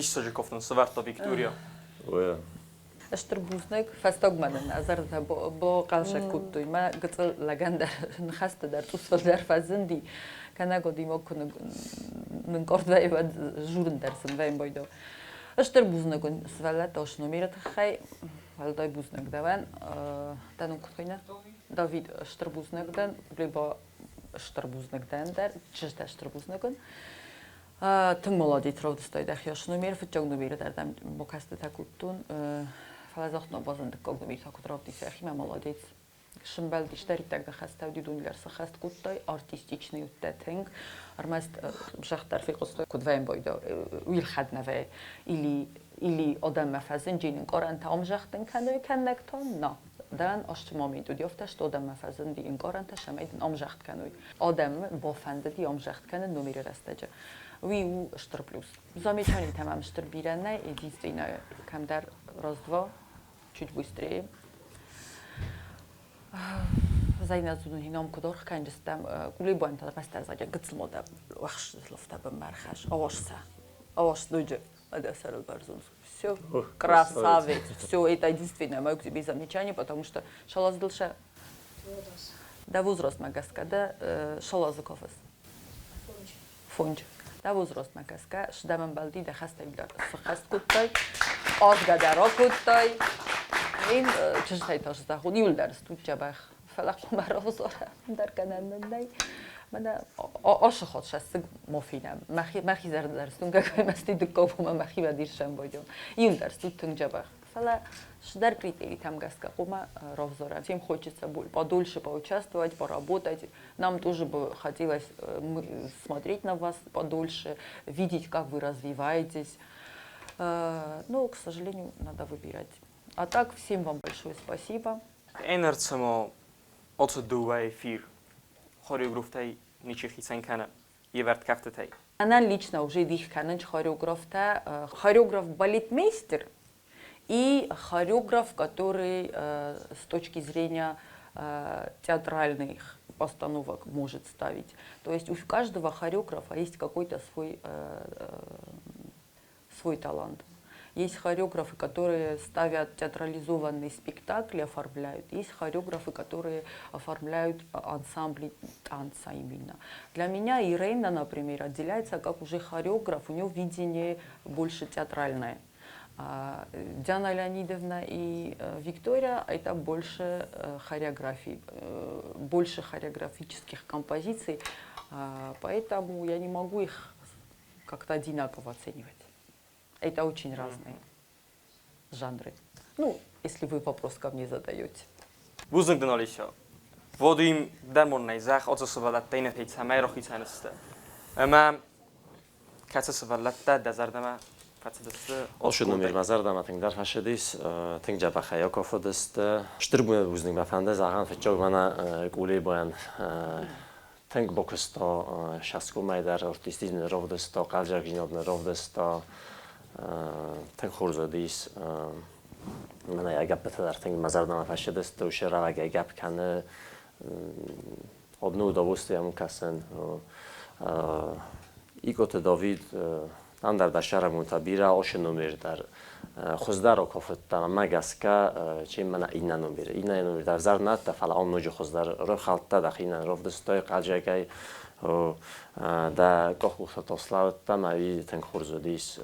S1: Sožikov, Svarta Viktoria.
S4: Աշտրբուզնեք ֆաստոգմանը ազարդա բո qalshakuttu ma qıtıl lagandar nxastadar tusfaldar fazindi kanagodi mokun nkortvayva jurundarsın vayn boydo աշտրբուզնეკուն svalat oshnomirat khay valdoy buznek davan tanun kutkhina David աշտրբուզնեկdan lибо աշտրբուզնեկdan dar chishda աշտրբուզнекун Tüm молодец родстоyda xyoshnomir fitjognomir dardam mokasta takutun фалазохно бозандык когномир такутровди сахима молодец Шимбалди штарик тогда хаставди дунлерса хаст куттой артистичный уттетинг армаст шахтар фикостой кудваем бойдо уилхаднаве или одам мафазен джинин коранта омжахтен каной каннектон но دن آشت مامید و دیافته شد آدم مفزن دی این کارن تشمیدن آمجخت کنوی آدم با فنده دی آمجخت کنن نمیره رستجه وی او اشتر پلوس زمیچانی تمام اشتر بیرنه единственное کم در раз два чуть быстрее زاینازون هینام کدورخ کنجستم گولی بایم تا قصد زاجا قتل مودم وخش لفته بمرخش آواش دوجه Адасарал Барзунс. Все, красавец. Все, это единственное мое к тебе замечание, потому что шалаз дылша. Да возраст магаска, да шалазыковыз. Фонч. Да возраст магаска, шдаман балди да хастайдар. Сахаст куттай, азгадаро куттай. Ин чыжтай тоже захуд юлдар стучабах. Фалах помаровзора дар канандай. من عاشق شستم مفیدم مخی زرد درستون که مستی دکاو ما مخی و دیرشم باجم یون درستون تنجبه فلا شدر критерий там гаска кома равзора всем хочется подольше поучаствовать поработать нам тоже бы хотелось смотреть на вас подольше видеть как вы развиваетесь но к сожалению надо выбирать а так всем вам большое спасибо
S1: Enertsamo отсудувай эфир хореографтай ничехисен кана еварт кафтатай.
S4: Она лично уже дих канач хореограф балетмейстер и хореограф, который с точки зрения театральных постановок может ставить. То есть у каждого хореографа есть какой-то свой талант. Есть хореографы, которые ставят театрализованные спектакли, оформляют. Есть хореографы, которые оформляют ансамбли танца именно. Для меня Ирина, например, отделяется как уже хореограф, у нее видение больше театральное. Диана Леонидовна и Виктория – это больше хореографии, больше хореографических композиций, поэтому я не могу их как-то одинаково оценивать. Это очень разные жанры. Ну, если вы вопрос ко мне задаете.
S1: Вузник Даналиша. Водим демонный зах, от сувалат тайна тайт самай рохи цанисте. Ама каца сувалатта дазардама фацидисте.
S2: Ошуну мирмазардама тингдар фашидис, тингжа бахая кофодисте. Штрбуне вузник бафанде заган фичог мана гулей боян. Тинг бокусто шаску майдар артистизм ровдисто, қалжак жинобне ровдисто. تنگ خورزادیس من اگه بتدار تنگ مزاردم فشد است و شرا اگه گپ کنه آدنو داوستی همون کسن ایگوت داوید من در شهر منتبیره آشنومیر در خوزدار و کافت در مگسکه چه من اینا نمیره اینا نمیره در زر نت فعلا آن نوج خوزدار رو خالته دخیلن رفدستای قاجگای و در گاه وقت تاسلاوت تمایی تنگ خورزادیس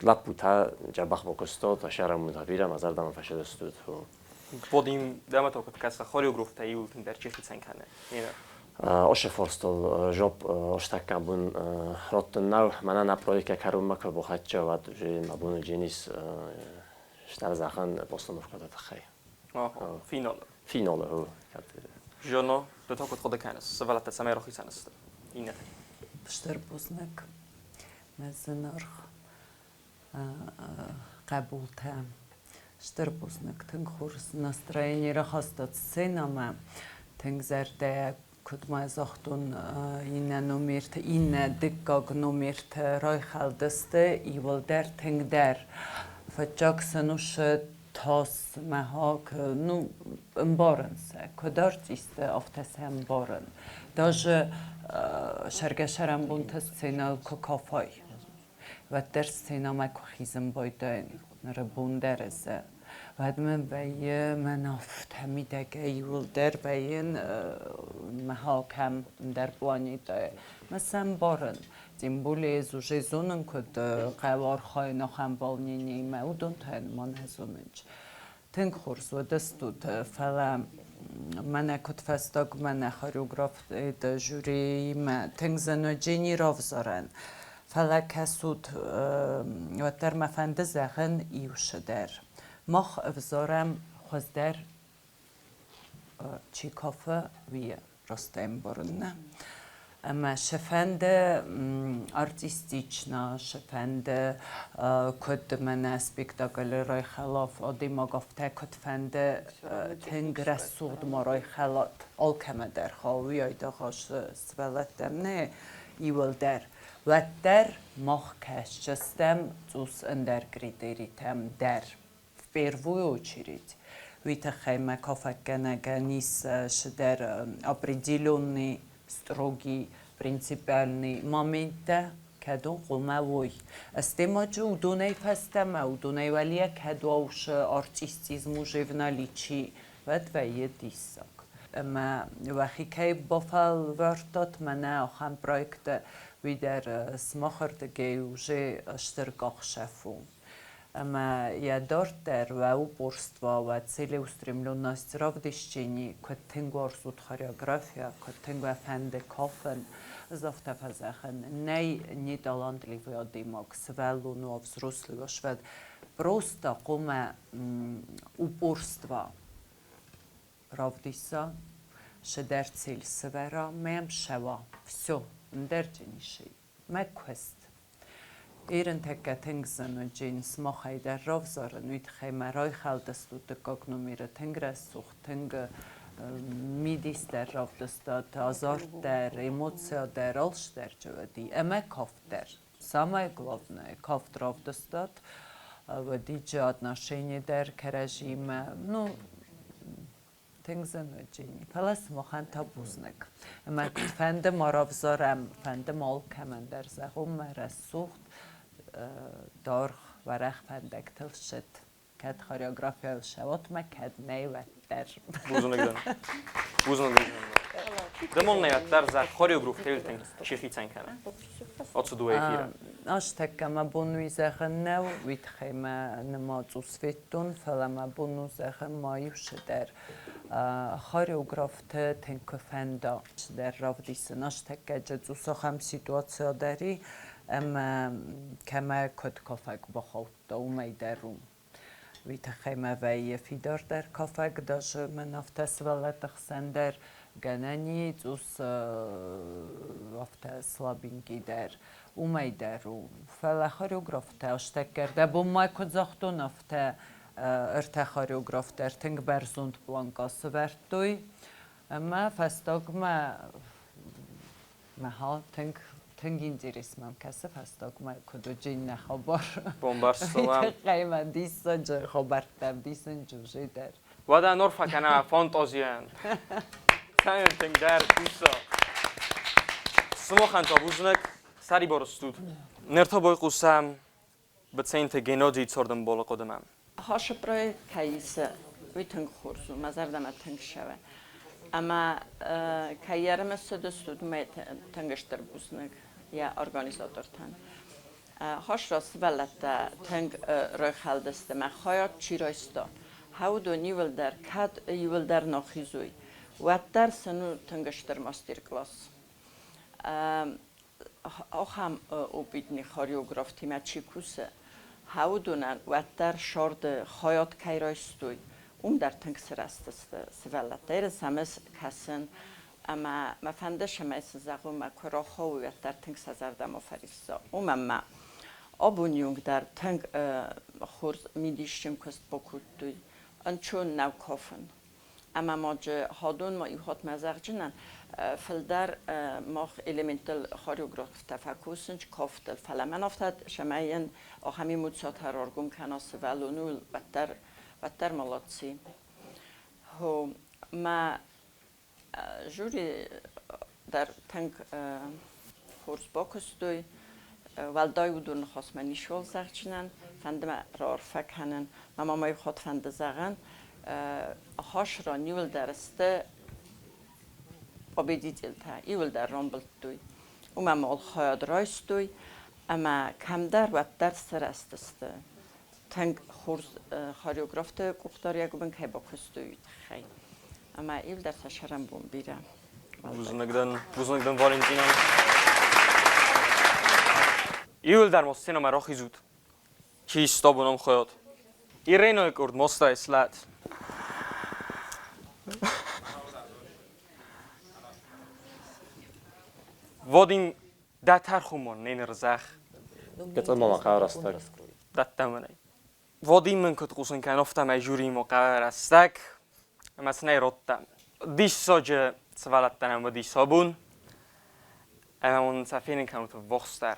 S2: لپوتا جبخ بکسته تا شهر منتبیره مزار دام فشد استود.
S1: Водим дама то каса хореографта и ултин در چه خیسن کنه.
S2: آشه فرستال جاب آشتکم بون راتن نو من نپرایی که کارم مکه بخاطر و جی مبون جنیس شتر زخن پستانوف کرده خیلی.
S1: فینال
S2: هو.
S1: جانا دو تا کت خود کنس. سوالات سمای رخی سنست. اینه.
S3: بشتر بوزنک مزنار قبول تام. شتر بوزنک تنگ خورس настроение رخصت سینما تنگ زرده کدوم زاختون این نمیرت این دکاگ نمیرت رای خالدسته ایول در تنگ در فجاک سنوش تاس مهاک نو امبارنسه کدار چیست آفتس هم بارن داج شرگشرم بونت سینا کافای و در سینا مکخیزم بایدن نره بوندرزه بعد من بایی من افتمیده که ایول در باین محاکم در بوانی داره مثلا بارن زیمبولی زوجه زونن کد قوار خواهی نخم بالنینی مودون تن من هزوننج تنگ خورز و دستود فلا من کد فستاگ من خاریوگراف دا جوری ما تنگ زنوجینی رافزارن فلا کسود و در مفنده زغن ایوش در مخ افزارم خوزدر چی کافه ویه راستیم برنه اما شفند ارتیستیچنا شفند کد من اسپیکتاکل رای خلاف آدیما گفته کد فند تنگ رسود ما رای خلات آل کم در خواهی ایدا خواهش سبلتم نه ایول در و در ماه کش جستم زوس اندر گریدریتم در первую очередь витахайма кафаканагανис шдер определенный строгий принципиальный момент кадон قوموی استماجو удуней фастама удуней валия кадоуш артистизму жевналичи ватвае дисак ама вахикай бофал вартот мана охам проект wieder смахартге уже штеркахшафу Ама я дортер ва упорство ва целеустремленность равдищени котенгор суд хореография котенгва фанде кофен завта фазахен ней нидерландливый димок свелу но взрослый швед просто кома упорство равдиса шедер цель свера мем шева все дерчениши маквест Ihren Tekatengsen und Jeans Mochai der Rovsoren mit Heimeroi Haltest du Kognumire Tengres sucht Tenge Midis der Rovdestat Azort der Emotion der Olsterche die Emekofter Samai Glovne Koft Rovdestat aber die отношения der Regime ну Tengsen und Jeans Palas Mochan Tabusnek Emek fände Maravzorem fände mal kommen der Sachum sucht دار و رخ پندک تلشت کد خاریوگرافیا و شوات مکد نیوت در
S1: بوزونگدن دمون نیوت در زر خاریوگراف تلتن چی خیتن کنه آتو دوی فیرم
S3: آش تکم بونوی زخن نو ویت خیمه نمازو سویتون فلما بونو زخن مایوش در خاریوگراف تنکو فندا در راو دیسن آش تکه جزو ساخم سیتواتسیا داری اما کما کد کافک بخواد اومی درون ویتخیمه وی فیدار در کافک داشت من افتاس ولت خسندر گنانی زوس افتاس لابینگی در اومی درون فعلا خاریوگراف تاشت کرده با ما کد زختون افته ارت خاریوگراف در تنگ برزوند بلانکاس وردوی اما فستاگ ما ها تنگ اینجریسمم کسی فستاگ ما کدو جین نخبار
S1: بومبارستوام
S3: قیمت دیسا جا خبرتم دیسن جوجه در
S1: و در نور فکنه فانتازیان تنگ تنگ در دیسا سموخن تا بوزنک سری بارستود نرتا بای قوسم به تینت گناجی تردم بالا قدمم
S8: هاش برای کیسه ویتنگ خورزو مزردم تنگ شوه اما کیارم سدستود می تنگشتر بوزنک یا ارگانیزاتور تن هاش راست ولت تنگ رای خالدسته من خیات چی رایستا هاودو نیول در کد یول در نخیزوی و در سنو تنگشتر ماستر کلاس آخام اوبیدنی خاریوگراف تیمه چی کوسه هاودونن و در شارد خیات کی رایستوی در تنگ سرستست سوالت در سمس کسن اما ما فندش میس زغو ما کرا خوی در تنگ سازردم آفریسا ما آبونیونگ در تنگ خورد میدیشیم کست بکوتوی انچون نو کافن اما ما جه هادون ما ایهات مزاق جنن فلدر ما elemental خاریوگراف تفکوسنج کافتل فلمن افتاد شماین آخمی مدسات هر ارگم کناس ولونول بدتر مالاتسی هو ما جوری در تنگ خورز باکستوی والدای ودون خواست منی شول زغچنن فندم رار فکهنن ما مای خود فند زغن هاش را نیول درسته آبیدی دلتا ایول در رامبل دوی ما مال خواهد رایستوی اما کم در و در سر استسته تنگ خورز خاریوگراف ته کوختاری اگه که با کستوی خی اما ایول در سشرم بوم بیرم
S1: بوزنگدن والنتینا ایول در مستینا مراخی زود کی استابونم خواهد ایرینو کرد مستا اسلات وادیم دتر خومون نین رزخ
S2: قطع ما قرار
S1: دتمنی وادیم من کت قوسن کن افتم ایجوری مقرر استک مثلا رتم دیش ساجه سوالت دنم و دیش سابون اما اون سفینی کنم تو وقستر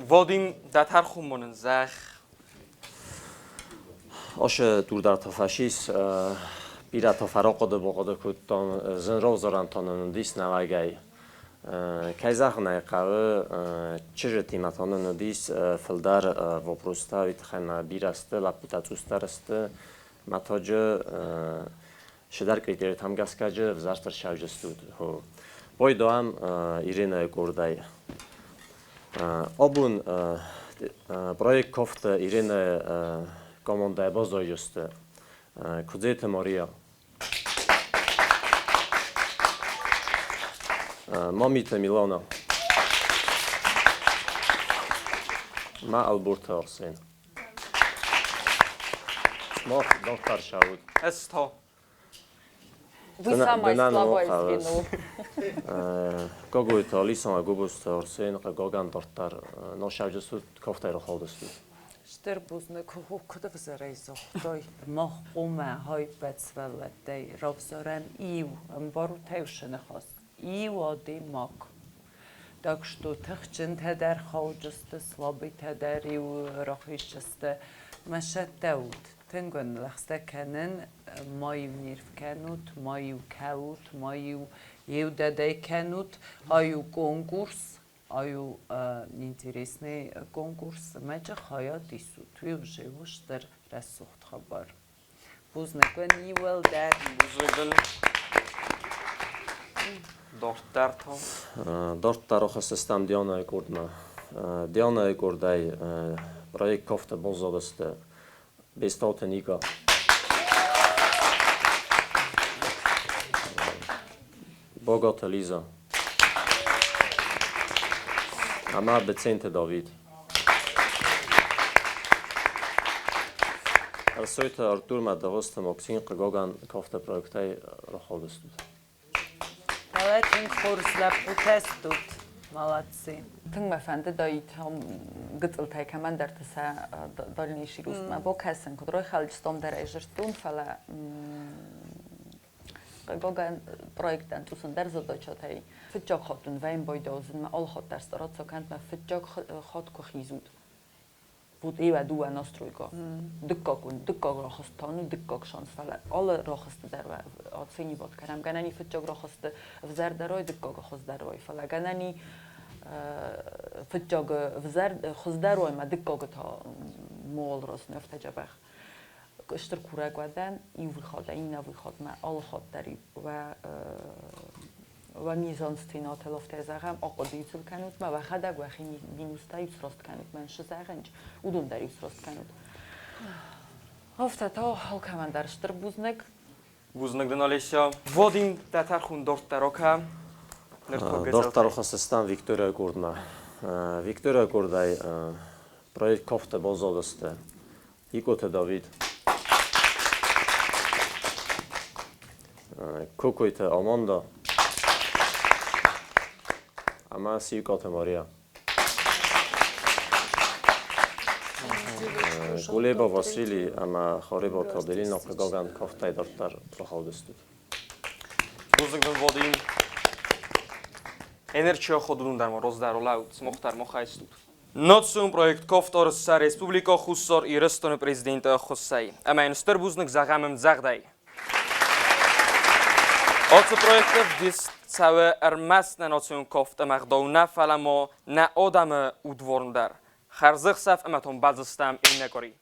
S1: وادیم دتر خومون زخ
S2: آش دور در تفاشیس بیرا تفرق ده بقده کدام زن روزارن تانن دیس نواگی کایزخ نایقاو چه تیمتانن دیس فلدر و پروستا خیلی بیراسته لپوتاتوستر است متاج شدر کریتری تامگاسکاج وزارت شاوجستود هو باید هم ایرین گردای آبون برای کافت ایرین کامانده بازای است کجایت ماریا مامیت میلانا ما البرتا حسین ما دکتر شاود
S1: استا
S4: Вы самая слабая звено.
S2: Какой-то Алиса Губус Орсен, Гоган Тортар, но шавжесуд кофтайро холдестуд.
S3: Շտերբուզնը քուքուդը վզերայզող դոյ մող ումը հայ բեցվելետե ռովզորան իու ըմբարու թեվշնը խոս իու ադի մակ так что թխչն թեդեր խաուջստը սլաբի թեդեր իու ռախիշստը մաշատաուտ Tengwen lachste kennen, mayu nirf kenut, mayu kaut, mayu евдадей kenut, аю конкурс, аю интересный конкурс, меча хая дисут, ви уже уштер расухт хабар. Бузнекwen ивел дар.
S1: Бузегден доктор то.
S2: Доктор хасестам Диана Курдма. Диана Курдай проект кофта бозодасте. Beståten Nika. Bogata Liza. Ama Becente David. Arsoita Artur Madavosta Moksin Gogan Kofta Projektaj Roholdestut.
S3: Халатин курслап утестут. Молодцы.
S4: Тыңмафанды дайт гыцылтай командартыса дальнейший русма бокасен кудрой халчстом дарайжыртун фала гоган проектан тусундар задачатай фитжок хотун вайн бойдозун ма ол хот дарстарат сокант ма фитжок хот кохизуд буд ива дуа настройка дыккок рахастану дыккок шанс фала ал рахасты дар оцени бод карам ганани фитжок рахасты взар дарой дыккок хос дарой фала ганани فجاج وزارت خزدار ما دکاغ تا مال راست نفت جبر اشتر کورا قدن این ویخاد این ویخاد ما آل خاد داری و میزان استینات لفت زغم آقادی تول کنود ما وخداگ وخی بینوستای راست کنود من شزغنج ودون داری راست کنود هفته تا حال کمان درشتر
S1: بوزنگ دنالیشیا وادیم دتر خون دارت دراکه
S2: Доктор хасестан Виктория Курдма. Виктория Курдай проект кофта бозодасте. Икоте Давид. Кукуйте Аманда. Ама Сикоте Мария. Гулеба Василий, ама Хариба Таделина Гоган кофтай доктор прохолдестуд.
S1: بوزنگ دن وادیم Enerjiya xodunun dar rozдар olaut muxtar moxaystut. Notsun projekt koftar sa Respublika Xussar Iriston prezidenti Xussay. Ama inster buznik zaghamim zagday. Otsu projekte dis cały ermasne notsun kofta magdau na falamo na odamy udworndar. Harzych saf amaton bazystam inne kori.